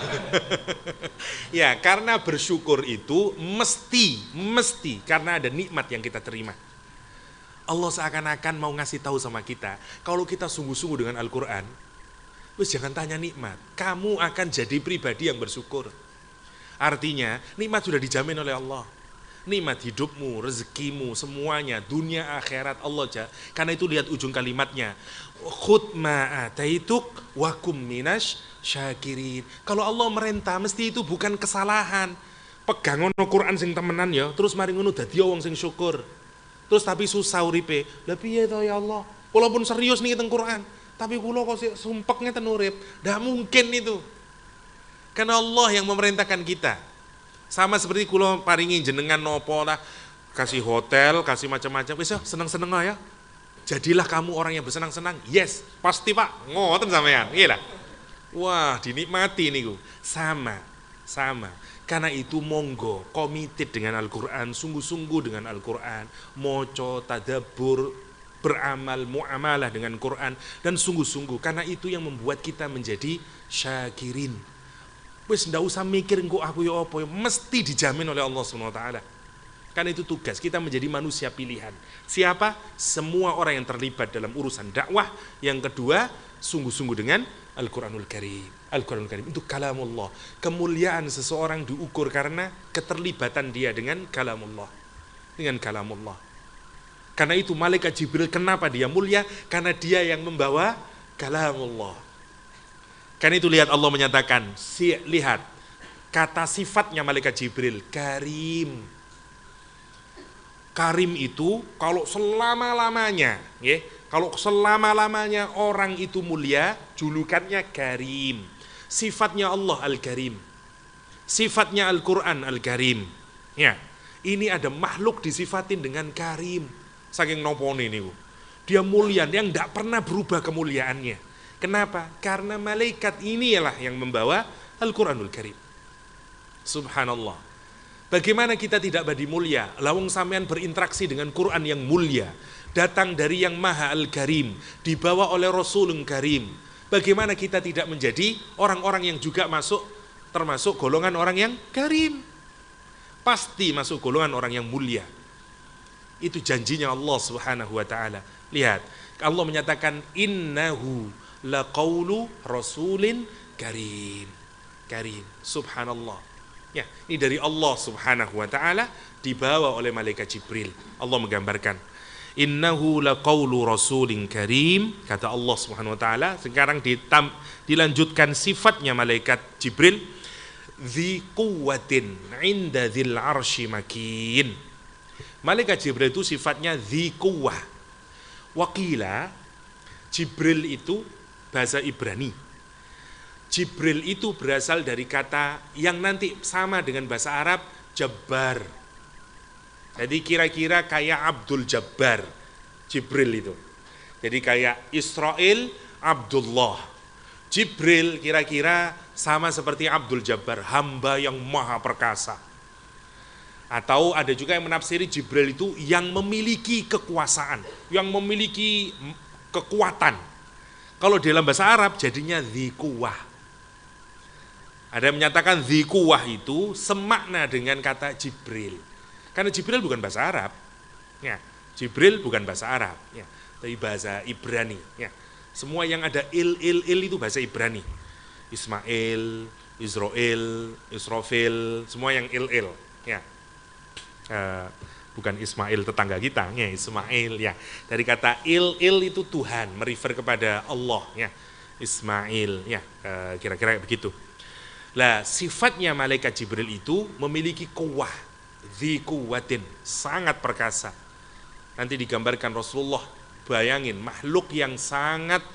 Ya, karena bersyukur itu mesti karena ada nikmat yang kita terima. Allah seakan-akan mau ngasih tahu sama kita, kalau kita sungguh-sungguh dengan Al-Quran, wis jangan tanya nikmat, kamu akan jadi pribadi yang bersyukur. Artinya, nikmat sudah dijamin oleh Allah. Nikmat hidupmu, rezekimu, semuanya, dunia akhirat Allah. Karena itu lihat ujung kalimatnya. Khud ma'ataituk wa kum minash syakirin. Kalau Allah merintah, mesti itu bukan kesalahan. Pegang ono Quran sing temenan ya, terus mari ngono dadi wong sing syukur. Terus tapi susah uripe. Lah piye to ya Allah? Kula pun serius nih teng Quran, tapi kula kok sumpek ngeten urip. Ndak mungkin itu. Karena Allah yang memerintahkan kita. Sama seperti kula paringi jenengan nopo lah, kasih hotel, kasih macam-macam. Wis ya, seneng-seneng ya. Jadilah kamu orang yang bersenang-senang. Yes, pasti Pak. Ngoten sampean. Nggih lah. Wah, dinikmati niku. Sama. Karena itu monggo committed dengan Al-Quran, sungguh-sungguh dengan Al-Quran, moco, tadabbur, beramal, muamalah dengan Quran, dan sungguh-sungguh, karena itu yang membuat kita menjadi syakirin. Wis ndak usah mikir engko aku ya apa, mesti dijamin oleh Allah SWT. Karena itu tugas kita menjadi manusia pilihan. Siapa? Semua orang yang terlibat dalam urusan dakwah. Yang kedua, sungguh-sungguh dengan Al-Quranul Karim. Al-Quranul Karim itu kalamullah. Kemuliaan seseorang diukur karena keterlibatan dia dengan kalamullah. Karena itu malaikat Jibril kenapa dia mulia? Karena dia yang membawa kalamullah. Karena itu lihat Allah menyatakan, lihat kata sifatnya malaikat Jibril, Karim. Karim itu kalau selama-lamanya, ya, kalau selama-lamanya orang itu mulia, julukannya Karim. Sifatnya Allah Al-Karim. Sifatnya Al-Quran Al-Karim. Ya, ini ada makhluk disifatin dengan Karim. Saking nopone ini. Dia mulia, yang tidak pernah berubah kemuliaannya. Kenapa? Karena malaikat inilah yang membawa Al-Quranul Karim. Subhanallah. Bagaimana kita tidak badi mulia? Lawang sampean berinteraksi dengan Quran yang mulia, datang dari yang Maha Al-Karim, dibawa oleh Rasulun Karim. Bagaimana kita tidak menjadi orang-orang yang juga termasuk golongan orang yang karim? Pasti masuk golongan orang yang mulia. Itu janjinya Allah Subhanahu wa taala. Lihat, Allah menyatakan innahu laqaulu rasulin karim. Karim, subhanallah. Ya, ini dari Allah Subhanahu wa taala dibawa oleh malaikat Jibril. Allah menggambarkan innahu laqaulu rasulin karim, kata Allah Subhanahu wa taala. Sekarang dilanjutkan sifatnya malaikat Jibril, dzi quwwatin 'inda dzil 'arsy makin. Malaikat Jibril itu sifatnya dzi quwwah. Waqila Jibril itu bahasa Ibrani. Jibril itu berasal dari kata yang nanti sama dengan bahasa Arab, Jabbar. Jadi kira-kira kayak Abdul Jabbar, Jibril itu. Jadi kayak Israel, Abdullah. Jibril kira-kira sama seperti Abdul Jabbar, hamba yang maha perkasa. Atau ada juga yang menafsiri Jibril itu yang memiliki kekuasaan, yang memiliki kekuatan. Kalau dalam bahasa Arab jadinya dzi quwwah. Ada yang menyatakan dzi quwwah itu semakna dengan kata Jibril. Karena Jibril bukan bahasa Arab. Ya, Jibril bukan bahasa Arab, ya, tapi bahasa Ibrani, ya. Semua yang ada il itu bahasa Ibrani. Ismail, Israel, Israfil, semua yang il, ya. Bukan Ismail tetangga kita, ya, Ismail, ya. Dari kata il itu Tuhan, merefer kepada Allah, ya. Ismail, ya, kira-kira begitu. Lah, sifatnya malaikat Jibril itu memiliki kuwah, dzi quwwatin, sangat perkasa. Nanti digambarkan Rasulullah, bayangin makhluk yang sangat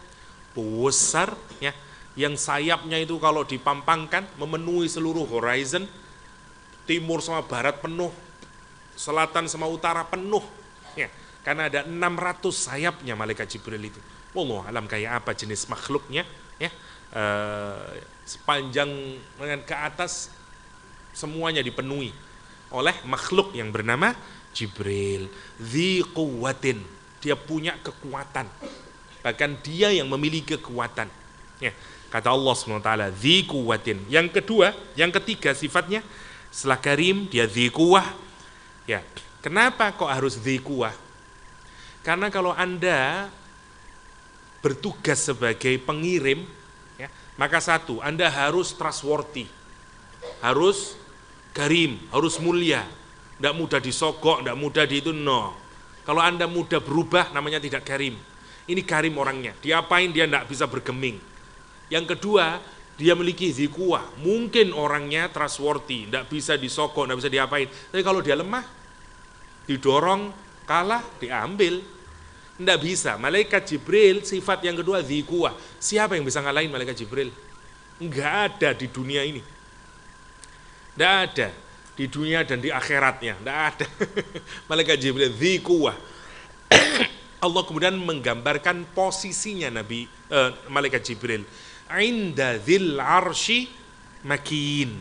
besar, ya, yang sayapnya itu kalau dipampangkan memenuhi seluruh horizon, timur sama barat penuh, selatan sama utara penuh, ya, karena ada 600 sayapnya malaikat Jibril itu. Wallahu alam kayak apa jenis makhluknya, ya. Sepanjang dengan ke atas semuanya dipenuhi oleh makhluk yang bernama Jibril. Dzi quwwatin, dia punya kekuatan, bahkan dia yang memiliki kekuatan, ya. Kata Allah SWT, dzi quwwatin. Yang kedua, yang ketiga sifatnya setelah karim dia dzi quwwah, ya. Kenapa kok harus dzi quwwah? Karena kalau Anda bertugas sebagai pengirim, ya, maka satu, Anda harus trustworthy, harus karim, harus mulia, tidak mudah disogok, tidak mudah di itu, no. Kalau Anda mudah berubah, namanya tidak karim. Ini karim orangnya, diapain dia tidak bisa bergeming. Yang kedua, dia memiliki dzi quwwah, mungkin orangnya trustworthy, tidak bisa disogok, tidak bisa diapain. Tapi kalau dia lemah, didorong, kalah, diambil. Tidak bisa. Malaikat Jibril sifat yang kedua dzi quwwah. Siapa yang bisa ngalahin malaikat Jibril? Enggak ada di dunia ini. Tidak ada di dunia dan di akhiratnya. Tidak ada. Malaikat Jibril dzi quwwah. Allah kemudian menggambarkan posisinya malaikat Jibril. Inda dzil arsy makin.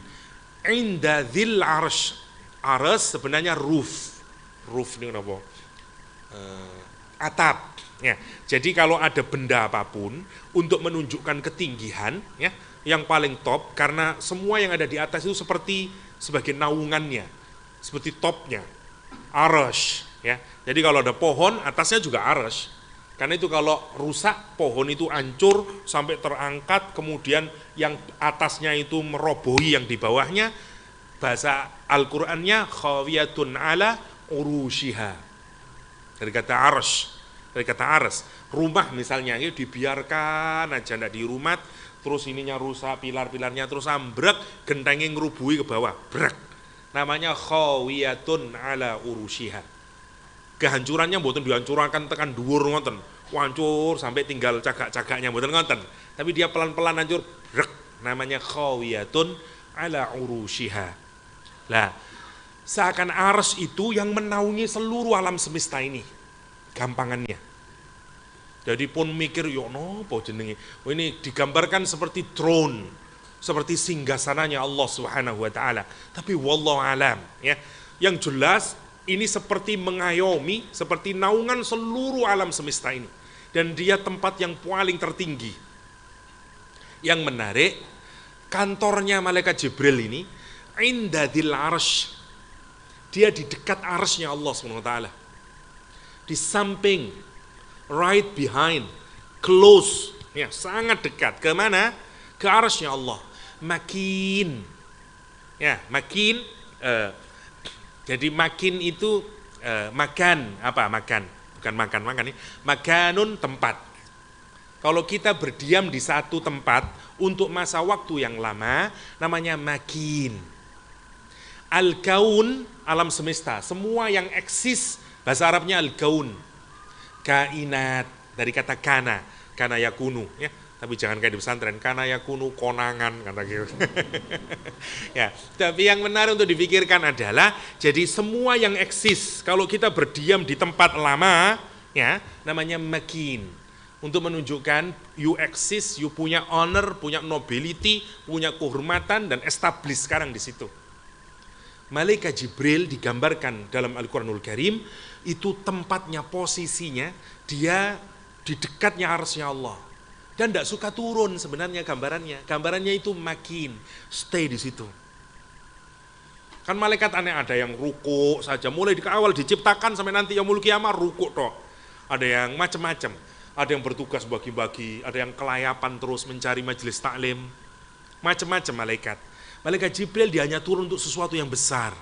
Inda dzil arsy. Arsy sebenarnya roof. Roof ini apa? Atap, ya. Jadi kalau ada benda apapun untuk menunjukkan ketinggian, ya, yang paling top, karena semua yang ada di atas itu seperti sebagai naungannya, seperti topnya, arsy, ya. Jadi kalau ada pohon, atasnya juga arsy. Karena itu kalau rusak, pohon itu hancur sampai terangkat, kemudian yang atasnya itu merobohi yang di bawahnya. Bahasa Al-Qur'annya khawiyatun ala urushiha. Dari kata arsy, rumah misalnya itu dibiarkan aja tidak dirumat, terus ininya rusak, pilar-pilarnya terus ambrek, gentengnya ngerubuhi ke bawah, brek. Namanya khawiyatun ala urushiha. Kehancurannya mboten dihancurkan tekan dhuwur ngoten, hancur sampai tinggal cagak-cagaknya mboten ngoten. Tapi dia pelan-pelan hancur, brek. Namanya khawiyatun ala urushiha. Lah, seakan arsy itu yang menaungi seluruh alam semesta ini, gampangannya. Jadi pun mikir, yo nopo jenenge. Oh, ini digambarkan seperti drone, seperti singgasananya Allah Subhanahu wa taala. Tapi wallahu alam, ya. Yang jelas ini seperti mengayomi, seperti naungan seluruh alam semesta ini. Dan dia tempat yang paling tertinggi. Yang menarik, kantornya malaikat Jibril ini indadil arsy. Dia di dekat arsy-nya Allah Subhanahu wa taala. Di samping, right behind, close, ya, sangat dekat. Ke mana? Ke arsy-nya Allah. Makin, ya, makin, jadi makin itu makan, apa makan? Bukan makan ini, makanun tempat. Kalau kita berdiam di satu tempat untuk masa waktu yang lama, namanya makin. Al-kaun, alam semesta, semua yang eksis, bahasa Arabnya al-kaun. Kainat, dari kata kana yakunu, ya. Tapi jangan kayak di pesantren, kana yakunu konangan, kata gitu. Ya, tapi yang benar untuk dipikirkan adalah, jadi semua yang eksis, kalau kita berdiam di tempat lama, ya, namanya makin. Untuk menunjukkan you exist, you punya honor, punya nobility, punya kehormatan, dan establish sekarang di situ. Malaikat Jibril digambarkan dalam Al-Quranul Karim, itu tempatnya, posisinya, dia di dekatnya arsy Allah. Dan tidak suka turun sebenarnya gambarannya. Gambarannya itu makin, stay di situ. Kan malaikat aneh, ada yang ruku saja, mulai di awal diciptakan sampai nanti yaumul qiyamah ruku toh. Ada yang macam-macam, ada yang bertugas bagi-bagi, ada yang kelayapan terus mencari majelis taklim, macam-macam malaikat. Malaikat Jibril dia hanya turun untuk sesuatu yang besar.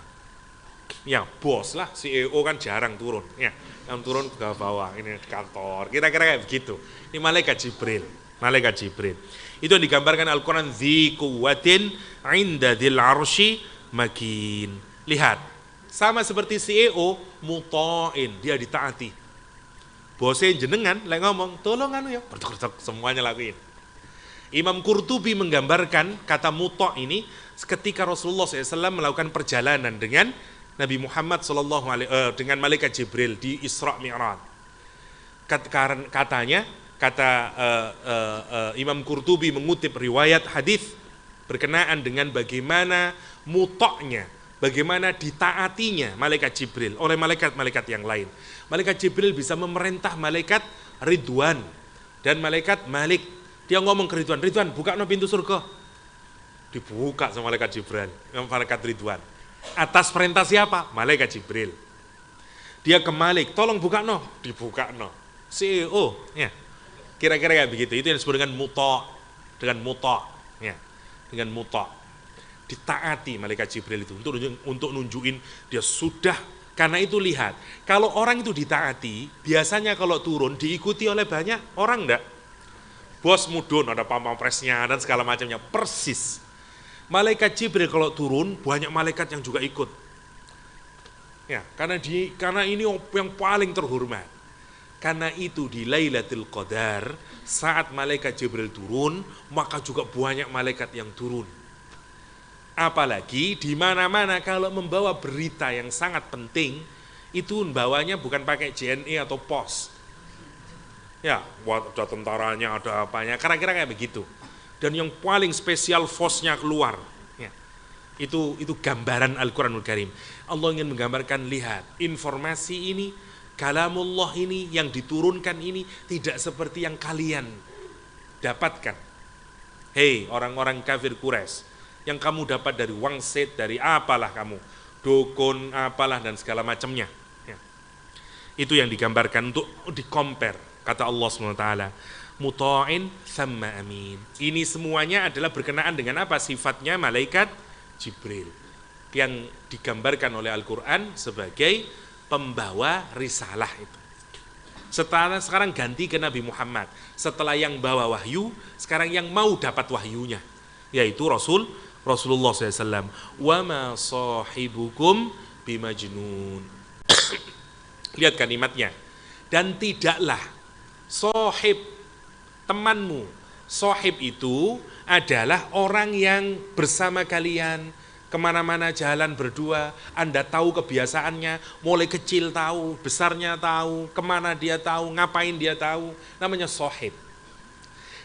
Ya bos lah, CEO kan jarang turun, ya, yang turun ke bawah, ini di kantor, kira-kira kayak begitu. Ini malaikat Jibril, malaikat Jibril. Itu yang digambarkan Al-Quran, dzi quwwatin inda dzil arsy makin. Lihat, sama seperti CEO, muta'in, dia ditaati. Bosnya jenengan, lagi ngomong, tolong anu ya, bertuk-bertuk, semuanya lakuin. Imam Qurtubi menggambarkan kata muta' ini ketika Rasulullah SAW melakukan perjalanan dengan Nabi Muhammad dengan malaikat Jibril di Isra Mi'raj. Katanya, Imam Qurtubi mengutip riwayat hadis berkenaan dengan bagaimana muta'nya, bagaimana ditaatinya malaikat Jibril oleh malaikat-malaikat yang lain. Malaikat Jibril bisa memerintah malaikat Ridwan dan malaikat Malik. Dia ngomong ke Ridwan, Ridwan buka no pintu surga. Dibuka sama malaikat Jibril, malaikat Ridwan. Atas perintah siapa? Malaikat Jibril. Dia ke Malik, tolong buka no, dibuka no. CEO, ya. Kira-kira kayak begitu. Itu yang disebut dengan muta, ya. Dengan muta. Ditaati malaikat Jibril itu untuk nunjukin dia sudah. Karena itu lihat, kalau orang itu ditaati, biasanya kalau turun diikuti oleh banyak orang enggak? Bos mudun, ada pampresnya dan segala macamnya, persis. Malaikat Jibril kalau turun, banyak malaikat yang juga ikut. Ya, karena ini yang paling terhormat. Karena itu di Lailatul Qadar, saat malaikat Jibril turun, maka juga banyak malaikat yang turun. Apalagi di mana-mana kalau membawa berita yang sangat penting, itu membawanya bukan pakai JNE atau pos. Ya, ada tentaranya, ada apanya, kira-kira kayak begitu. Dan yang paling spesial force-nya keluar. Ya. Itu gambaran Al-Quranul Karim. Allah ingin menggambarkan, lihat, informasi ini, kalamullah ini, yang diturunkan ini, tidak seperti yang kalian dapatkan. Hei, orang-orang kafir Quraisy, yang kamu dapat dari wangsit, dari apalah kamu, dukun, apalah, dan segala macamnya. Ya. Itu yang digambarkan untuk di-compare. Kata Allah SWT, muta'in thamma amin. Ini semuanya adalah berkenaan dengan apa? Sifatnya malaikat Jibril yang digambarkan oleh Al-Quran sebagai pembawa risalah itu. Sekarang ganti ke Nabi Muhammad. Setelah yang bawa wahyu, sekarang yang mau dapat wahyunya, yaitu Rasulullah SAW. Wa ma sahibukum bimajnun. Lihat kalimatnya. Dan tidaklah sahib, temanmu. Sahib itu adalah orang yang bersama kalian, kemana-mana jalan berdua, Anda tahu kebiasaannya, mulai kecil tahu, besarnya tahu, kemana dia tahu, ngapain dia tahu, namanya sahib.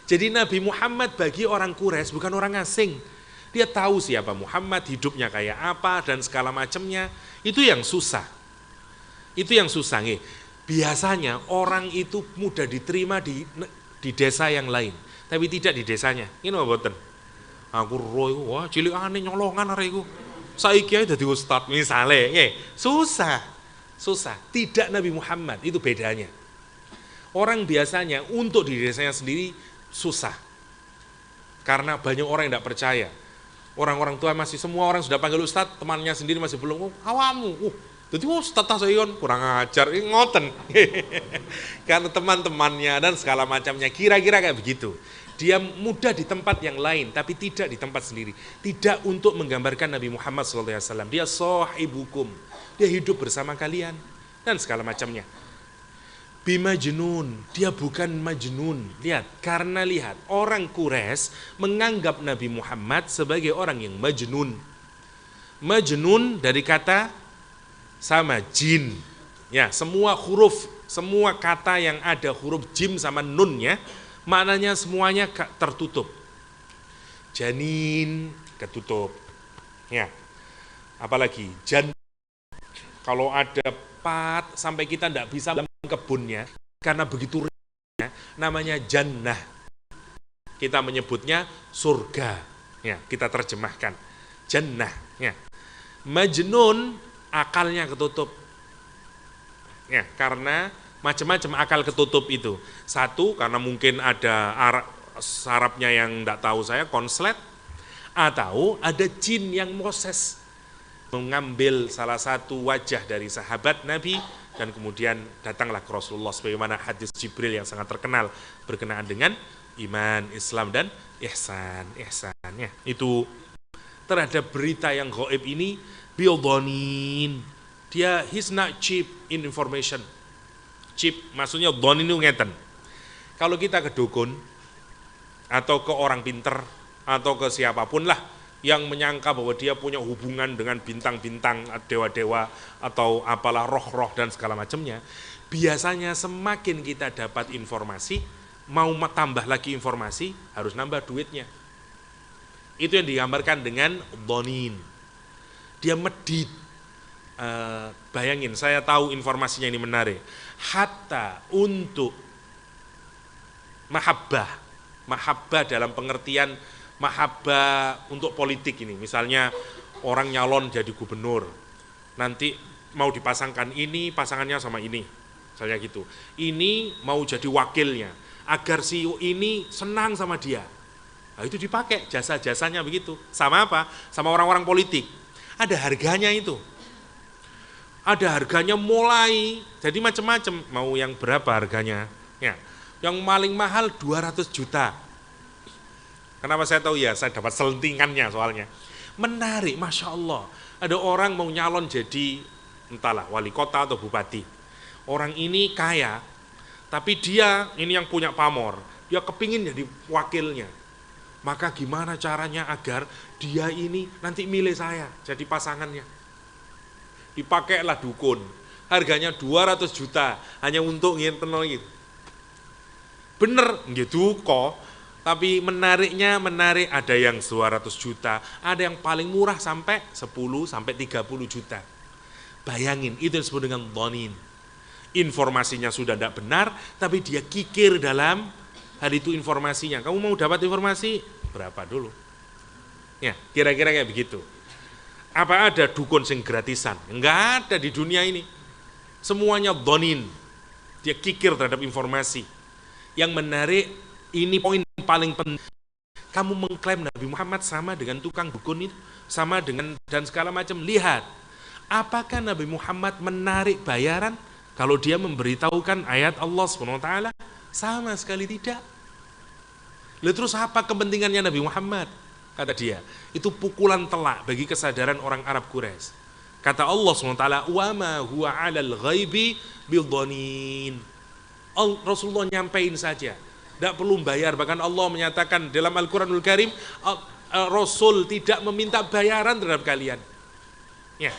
Jadi Nabi Muhammad bagi orang Quraisy bukan orang asing. Dia tahu siapa Muhammad, hidupnya kayak apa, dan segala macamnya. Itu yang susah. Itu yang susah. Nih. Biasanya orang itu mudah diterima di desa yang lain, tapi tidak di desanya. Ini apa boten? Aku roy, wah cilik aneh nyolongan arek iku. Saiki ae dadi ustad misale, susah. Susah. Tidak Nabi Muhammad, itu bedanya. Orang biasanya untuk di desanya sendiri susah. Karena banyak orang yang tidak percaya. Orang-orang tua masih, semua orang sudah panggil ustad, temannya sendiri masih belum, awamu. Jadi ustad tasayon kurang ajar, ngoten. Karena teman-temannya dan segala macamnya kira-kira kayak begitu. Dia mudah di tempat yang lain, tapi tidak di tempat sendiri. Tidak untuk menggambarkan Nabi Muhammad SAW. Dia sahibukum, dia hidup bersama kalian dan segala macamnya. Bimajnun, dia bukan majnun. Lihat, karena lihat orang Quraisy menganggap Nabi Muhammad sebagai orang yang majnun. Majnun dari kata sama jin. Ya, semua huruf, semua kata yang ada huruf jim sama nunnya, maknanya semuanya tertutup. Janin ketutup. Ya. Apalagi jan. Kalau ada pat sampai kita tidak bisa dalam kebunnya karena begitu ringannya, namanya jannah. Kita menyebutnya surga. Ya, kita terjemahkan jannah. Ya. Majnun akalnya ketutup. Ya, karena macam-macam akal ketutup itu. Satu, karena mungkin ada sarapnya yang tidak tahu saya, konslet, atau ada jin yang moses mengambil salah satu wajah dari sahabat Nabi dan kemudian datanglah ke Rasulullah, sebagaimana hadis Jibril yang sangat terkenal berkenaan dengan iman, Islam dan ihsan. Ya. Itu terhadap berita yang gaib ini, bidhanin. Dia he's not cheap in information. Cheap maksudnya dhanin itu ngeten. Kalau kita ke dukun atau ke orang pinter atau ke siapapun lah yang menyangka bahwa dia punya hubungan dengan bintang-bintang, dewa-dewa atau apalah roh-roh dan segala macamnya, biasanya semakin kita dapat informasi, mau tambah lagi informasi, harus nambah duitnya. Itu yang digambarkan dengan dhanin. Dia medit. Bayangin, saya tahu informasinya ini menarik. Hatta untuk mahabbah dalam pengertian mahabbah untuk politik ini, misalnya orang nyalon jadi gubernur, nanti mau dipasangkan ini, pasangannya sama ini, misalnya gitu. Ini mau jadi wakilnya, agar si ini senang sama dia. Nah, itu dipakai jasa-jasanya begitu. Sama apa? Sama orang-orang politik. Ada harganya itu. Ada harganya mulai, jadi macam-macam. Mau yang berapa harganya? Ya, yang paling mahal 200 juta. Kenapa saya tahu? Ya, saya dapat selentingannya soalnya. Menarik, Masya Allah. Ada orang mau nyalon jadi, entahlah, wali kota atau bupati. Orang ini kaya, tapi dia ini yang punya pamor. Dia kepingin jadi wakilnya. Maka gimana caranya agar dia ini nanti milih saya jadi pasangannya? Dipakailah dukun. Harganya 200 juta hanya untuk ngenten gitu. Bener gitu kok. Tapi menariknya menarik, ada yang 200 juta, ada yang paling murah sampai 10 sampai 30 juta. Bayangin, itu disebut dengan dhanin. Informasinya sudah tidak benar, tapi dia kikir dalam hal itu informasinya. Kamu mau dapat informasi berapa dulu? Ya, kira-kira kayak begitu. Apa ada dukun sing gratisan? Enggak ada di dunia ini. Semuanya dhanin. Dia kikir terhadap informasi. Yang menarik, ini poin paling penting. Kamu mengklaim Nabi Muhammad sama dengan tukang dukun itu, sama dengan dan segala macam. Lihat, apakah Nabi Muhammad menarik bayaran kalau dia memberitahukan ayat Allah SWT? Sama sekali tidak. Lalu terus apa kepentingannya Nabi Muhammad? Kata dia, itu pukulan telak bagi kesadaran orang Arab Quraisy. Kata Allah SWT, wa ma huwa 'alal ghaibi bidhanin. Rasulullah nyampein saja, tidak perlu bayar. Bahkan Allah menyatakan dalam Al-Quranul Karim, Rasul tidak meminta bayaran terhadap kalian. Ya,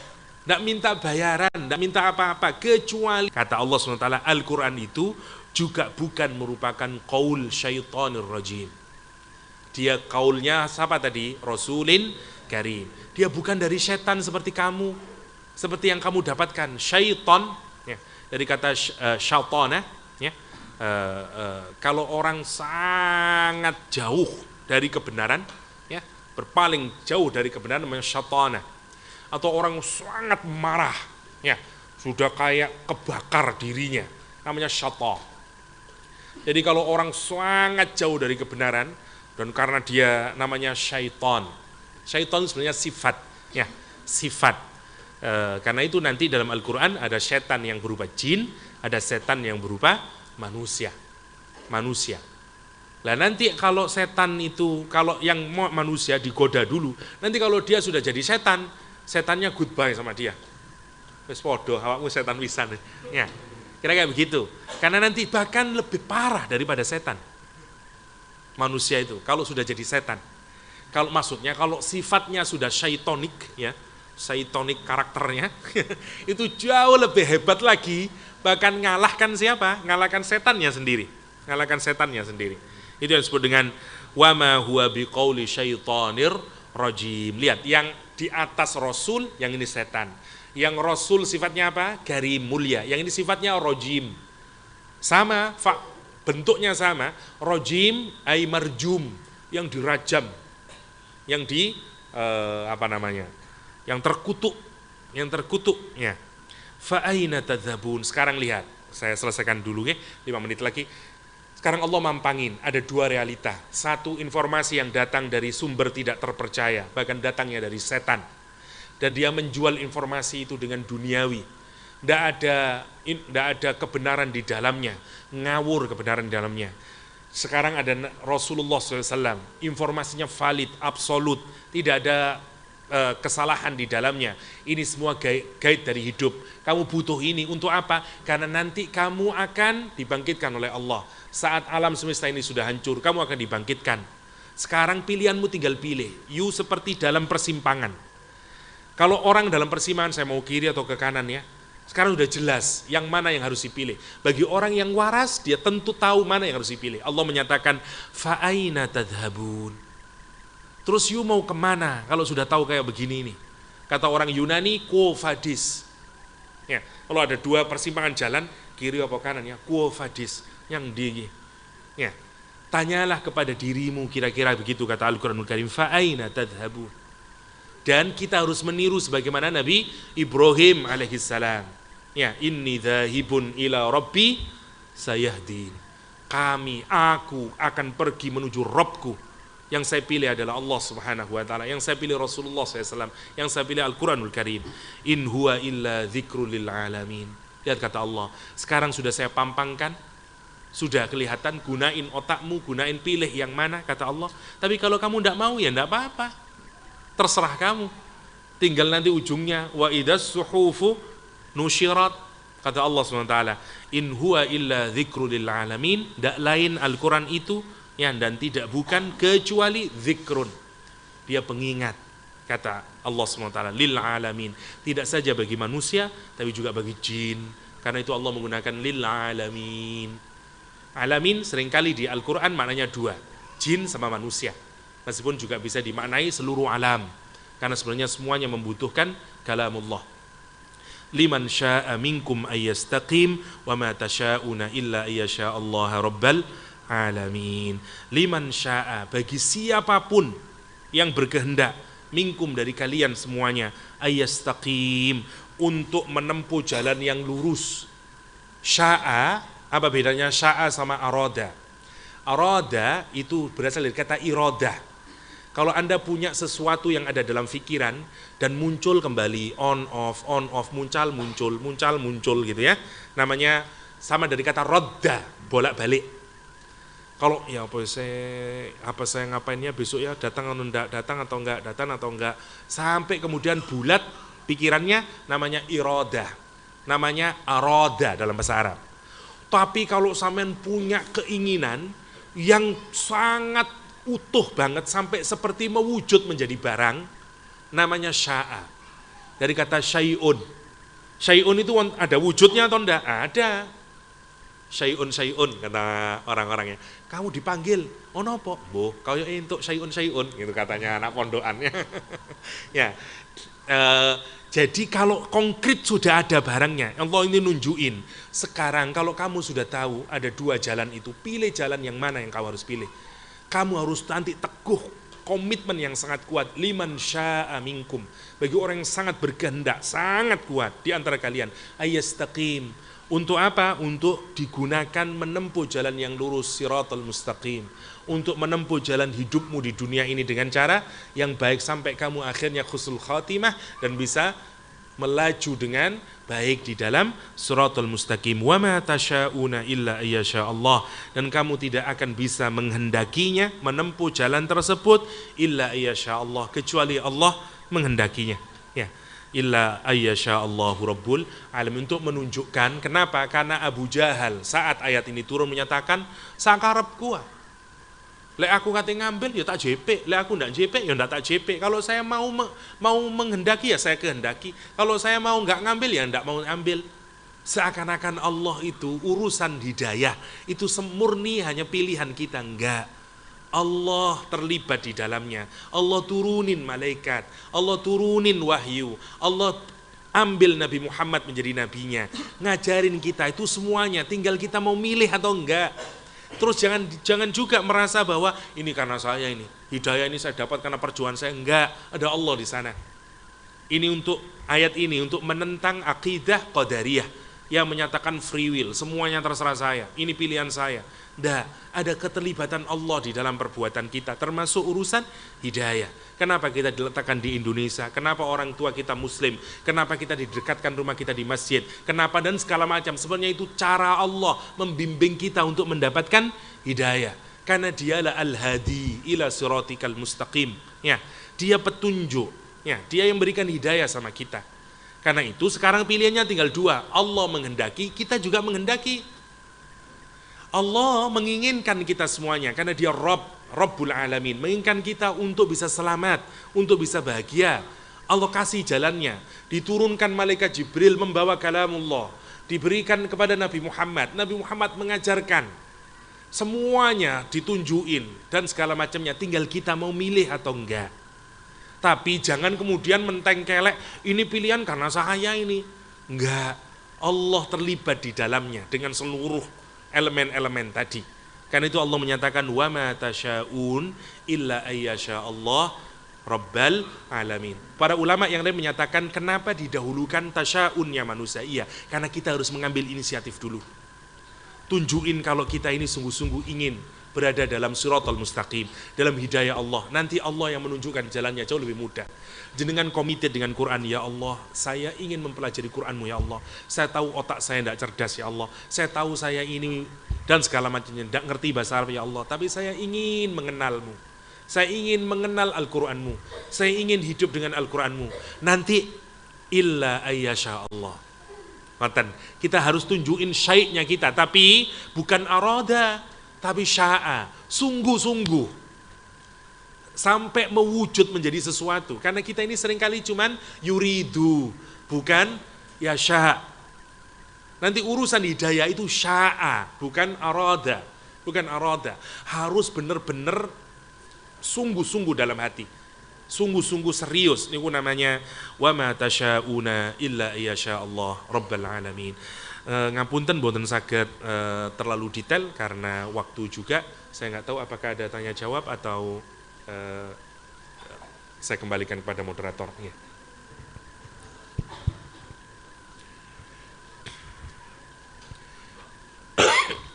Tidak minta bayaran, tidak minta apa-apa, kecuali kata Allah SWT, Al-Quran itu juga bukan merupakan qaul syaitanir rajim. Dia qaulnya siapa tadi? Rasulin karim. Dia bukan dari setan seperti kamu, seperti yang kamu dapatkan. Syaitan, ya, dari kata syaitan, ya, kalau orang sangat jauh dari kebenaran, ya, berpaling jauh dari kebenaran namanya syaitan. Atau orang sangat marah, ya, sudah kayak kebakar dirinya, namanya syaitan. Jadi kalau orang sangat jauh dari kebenaran, dan karena dia namanya syaitan, syaitan sebenarnya sifat, ya, sifat. Karena itu nanti dalam Al-Quran ada setan yang berupa jin, ada setan yang berupa manusia. Nah nanti kalau setan itu, kalau yang manusia digoda dulu, nanti kalau dia sudah jadi setan, setannya goodbye sama dia. Wis podo, awakmu setan wisan. Ya, kira-kira begitu. Karena nanti bahkan lebih parah daripada setan. Manusia itu, kalau sudah jadi setan. Kalau maksudnya, kalau sifatnya sudah syaitonik, ya, syaitonik karakternya, itu jauh lebih hebat lagi, bahkan ngalahkan siapa? Ngalahkan setannya sendiri. Ngalahkan setannya sendiri. Itu yang disebut dengan wa ma huwa biqauli syaitonir rajim. Lihat, yang di atas Rasul, yang ini setan. Yang Rasul sifatnya apa? Karim, mulia. Yang ini sifatnya rajim. Sama, bentuknya sama. Rajim ay marjum, yang dirajam. Yang yang terkutuk, ya. Fa aina tadhabun. Sekarang lihat, saya selesaikan dulu ya, 5 menit lagi. Sekarang Allah mampangin, ada 2 realita. Satu, informasi yang datang dari sumber tidak terpercaya, bahkan datangnya dari setan. Dan dia menjual informasi itu dengan duniawi. Tidak ada kebenaran di dalamnya, ngawur kebenaran di dalamnya. Sekarang ada Rasulullah SAW, informasinya valid, absolut, tidak ada kesalahan di dalamnya. Ini semua guide dari hidup. Kamu butuh ini untuk apa? Karena nanti kamu akan dibangkitkan oleh Allah. Saat alam semesta ini sudah hancur, kamu akan dibangkitkan. Sekarang pilihanmu tinggal pilih. You seperti dalam persimpangan. Kalau orang dalam persimpangan, saya mau kiri atau ke kanan ya. Sekarang sudah jelas yang mana yang harus dipilih. Bagi orang yang waras, dia tentu tahu mana yang harus dipilih. Allah menyatakan, fa'aina tadhabun. Terus you mau kemana kalau sudah tahu kayak begini ini? Kata orang Yunani, quo vadis. Ya, kalau ada 2 persimpangan jalan, kiri atau kanan ya, quo vadis. Yang di, ya, tanyalah kepada dirimu, kira-kira begitu kata Al-Quranul Karim, fa'aina tadhabun. Dan kita harus meniru sebagaimana Nabi Ibrahim alaihissalam. Ya, inni dhahibun ila rabbi sayahdin. Aku akan pergi menuju Rabbku. Yang saya pilih adalah Allah Subhanahu wa taala, yang saya pilih Rasulullah SAW, yang saya pilih Al-Quranul Karim. In huwa illa dzikrul lil alamin. Lihat kata Allah, sekarang sudah saya pampangkan, sudah kelihatan, gunain otakmu, gunain pilih yang mana kata Allah. Tapi kalau kamu tidak mau ya tidak apa-apa, terserah kamu. Tinggal nanti ujungnya wa idas suhufu nusyirat, kata Allah SWT, in huwa illa dzikrul lil alamin. Tidak lain Al-Quran itu ya, dan tidak bukan kecuali zikrun, dia pengingat, kata Allah SWT, lil alamin, tidak saja bagi manusia tapi juga bagi jin. Karena itu Allah menggunakan lil alamin. Alamin seringkali di Al-Quran maknanya 2, jin sama manusia, meskipun juga bisa dimaknai seluruh alam, karena sebenarnya semuanya membutuhkan kalamullah. Liman sya'a minkum ayyastaqim wa ma tasha'una illa ayyasha Allah rabbal alamin. Liman sya'a, bagi siapapun yang berkehendak, minkum dari kalian semuanya, ayyastaqim, untuk menempuh jalan yang lurus. Sya'a, apa bedanya sya'a sama arada? Arada itu berasal dari kata iradah. Kalau Anda punya sesuatu yang ada dalam pikiran dan muncul kembali, on off, muncul gitu ya, namanya sama dari kata rodda, bolak-balik. Kalau ya apa saya ngapainnya besok ya, datang atau enggak, sampai kemudian bulat pikirannya, namanya irodah, namanya aroda dalam bahasa Arab. Tapi kalau sampean punya keinginan yang sangat utuh banget sampai seperti mewujud menjadi barang, namanya sya'a. dari kata syai'un. Syai'un itu ada wujudnya atau enggak? Ada. Syai'un kata orang-orangnya. Kamu dipanggil, oh nopo? Boh, kau entuk syai'un gitu katanya anak pondokannya. Ya. Jadi kalau konkret sudah ada barangnya, Allah ini nunjukin. Sekarang kalau kamu sudah tahu ada dua jalan itu, pilih jalan yang mana yang kamu harus pilih. Kamu harus nanti teguh, komitmen yang sangat kuat. Liman sya'a minkum, bagi orang yang sangat berkehendak, sangat kuat di antara kalian. Ayastaqim, untuk apa? Untuk digunakan menempuh jalan yang lurus, siratal mustaqim. Untuk menempuh jalan hidupmu di dunia ini dengan cara yang baik sampai kamu akhirnya husnul khatimah dan bisa melaju dengan baik di dalam siratal mustaqim. Wa ma tasyauna illa ayyasha Allah, dan kamu tidak akan bisa menghendakinya, menempuh jalan tersebut illa ayyasha Allah, kecuali Allah menghendakinya. Ya. Illa ayyasha Allahu rabbul alamin, untuk menunjukkan kenapa? Karena Abu Jahal saat ayat ini turun menyatakan sakarep kuat. Lek aku kate ngambil ya tak JP, lek aku ndak JP ya ndak tak JP. Kalau saya mau menghendaki ya saya kehendaki. Kalau saya mau nggak ngambil ya ndak mau ambil. Seakan-akan Allah itu urusan hidayah itu semurni hanya pilihan kita, enggak. Allah terlibat di dalamnya. Allah turunin malaikat, Allah turunin wahyu, Allah ambil Nabi Muhammad menjadi nabinya, ngajarin kita itu semuanya, tinggal kita mau milih atau enggak. Terus jangan juga merasa bahwa ini karena saya, ini hidayah ini saya dapat karena perjuangan saya. Enggak, ada Allah di sana. Ini untuk ayat ini untuk menentang akidah qadariyah yang menyatakan free will, semuanya terserah saya, ini pilihan saya. Enggak, ada keterlibatan Allah di dalam perbuatan kita, termasuk urusan hidayah. Kenapa kita diletakkan di Indonesia? Kenapa orang tua kita muslim? Kenapa kita didekatkan rumah kita di masjid? Kenapa dan segala macam. Sebenarnya itu cara Allah membimbing kita untuk mendapatkan hidayah. Karena dialah al-hadi ila siratikal mustaqim. Ya, dia petunjuk. Ya, dia yang berikan hidayah sama kita. Karena itu sekarang pilihannya tinggal dua. Allah menghendaki, kita juga menghendaki. Allah menginginkan kita semuanya karena dia Rabbul Alamin, menginginkan kita untuk bisa selamat, untuk bisa bahagia. Allah kasih jalannya, diturunkan malaikat Jibril membawa kalamullah, diberikan kepada Nabi Muhammad. Nabi Muhammad mengajarkan, semuanya ditunjukin dan segala macamnya, tinggal kita mau milih atau enggak. Tapi jangan kemudian mentengkelek, ini pilihan karena saya ini. Enggak, Allah terlibat di dalamnya dengan seluruh elemen-elemen tadi. Karena itu Allah menyatakan wa ma tasyaun illa ayyasha Allah rabbal alamin. Para ulama yang lain menyatakan kenapa didahulukan tasyaunnya manusia? Iya, karena kita harus mengambil inisiatif dulu. Tunjukin kalau kita ini sungguh-sungguh ingin berada dalam siratal mustaqim, dalam hidayah Allah. Nanti Allah yang menunjukkan jalannya jauh lebih mudah. Jenengan komited dengan Quran, ya Allah, saya ingin mempelajari Quranmu ya Allah. Saya tahu otak saya tidak cerdas ya Allah. Saya tahu saya ini dan segala macamnya tidak ngerti bahasa Arab ya Allah. Tapi saya ingin mengenalmu. Saya ingin mengenal Al-Quranmu. Saya ingin hidup dengan Al-Quranmu. Nanti illa ayyasha Allah. Matan, kita harus tunjukin syaiknya kita, tapi bukan arada, tapi sya'a, sungguh-sungguh sampai mewujud menjadi sesuatu. Karena kita ini seringkali cuman yuridu, bukan ya sya'. Nanti urusan hidayah itu sya'a, bukan arada, bukan arada. Harus benar-benar sungguh-sungguh dalam hati, sungguh-sungguh serius. Ini namanya wa ma tasyauna illa ayyasha Allah rabbal alamin. Ngapunten boten saged terlalu detail karena waktu juga. Saya nggak tahu apakah ada tanya jawab atau saya kembalikan kepada moderatornya.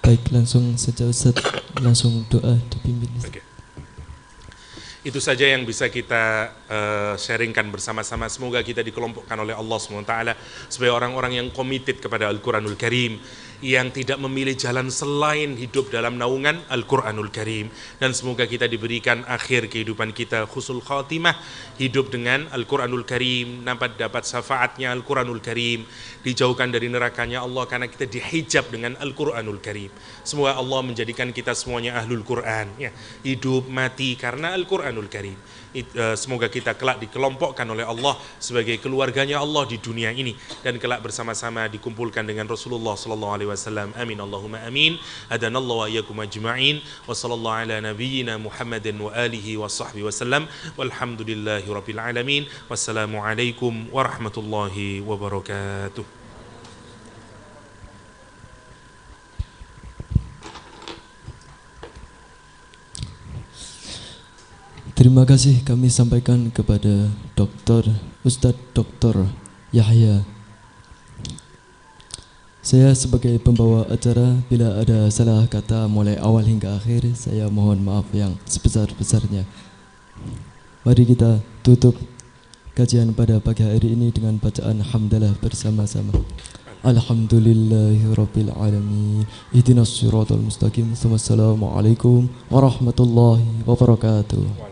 Baik, langsung saja Ustaz, langsung doa dipimpin. Okay. Itu saja yang bisa kita sharingkan bersama-sama. Semoga kita dikelompokkan oleh Allah SWT sebagai orang-orang yang committed kepada Al-Quranul Karim, yang tidak memilih jalan selain hidup dalam naungan Al-Quranul Karim. Dan semoga kita diberikan akhir kehidupan kita husnul khatimah, hidup dengan Al-Quranul Karim, dapat syafaatnya Al-Quranul Karim, dijauhkan dari nerakanya Allah karena kita dihijab dengan Al-Quranul Karim. Semoga Allah menjadikan kita semuanya ahlul Quran, ya, hidup mati karena Al-Quranul Karim. Semoga kita kelak dikelompokkan oleh Allah sebagai keluarganya Allah di dunia ini, dan kelak bersama-sama dikumpulkan dengan Rasulullah sallallahu alaihi wasallam. Amin Allahumma amin. Hadanallahu wa iyyakum ajma'in. Wa sallallahu ala nabiyyina Muhammadin wa alihi wa sahbihi wasallam. Walhamdulillahi rabbil alamin. Wassalamu alaikum warahmatullahi wabarakatuh. Terima kasih kami sampaikan kepada Ustadz Dr. Yahya. Saya sebagai pembawa acara, bila ada salah kata mulai awal hingga akhir, saya mohon maaf yang sebesar-besarnya. Mari kita tutup kajian pada pagi hari ini dengan bacaan hamdalah bersama-sama. Alhamdulillahirabbil alamin. Ihdinas siratal mustaqim. Wassalamualaikum warahmatullahi wabarakatuh.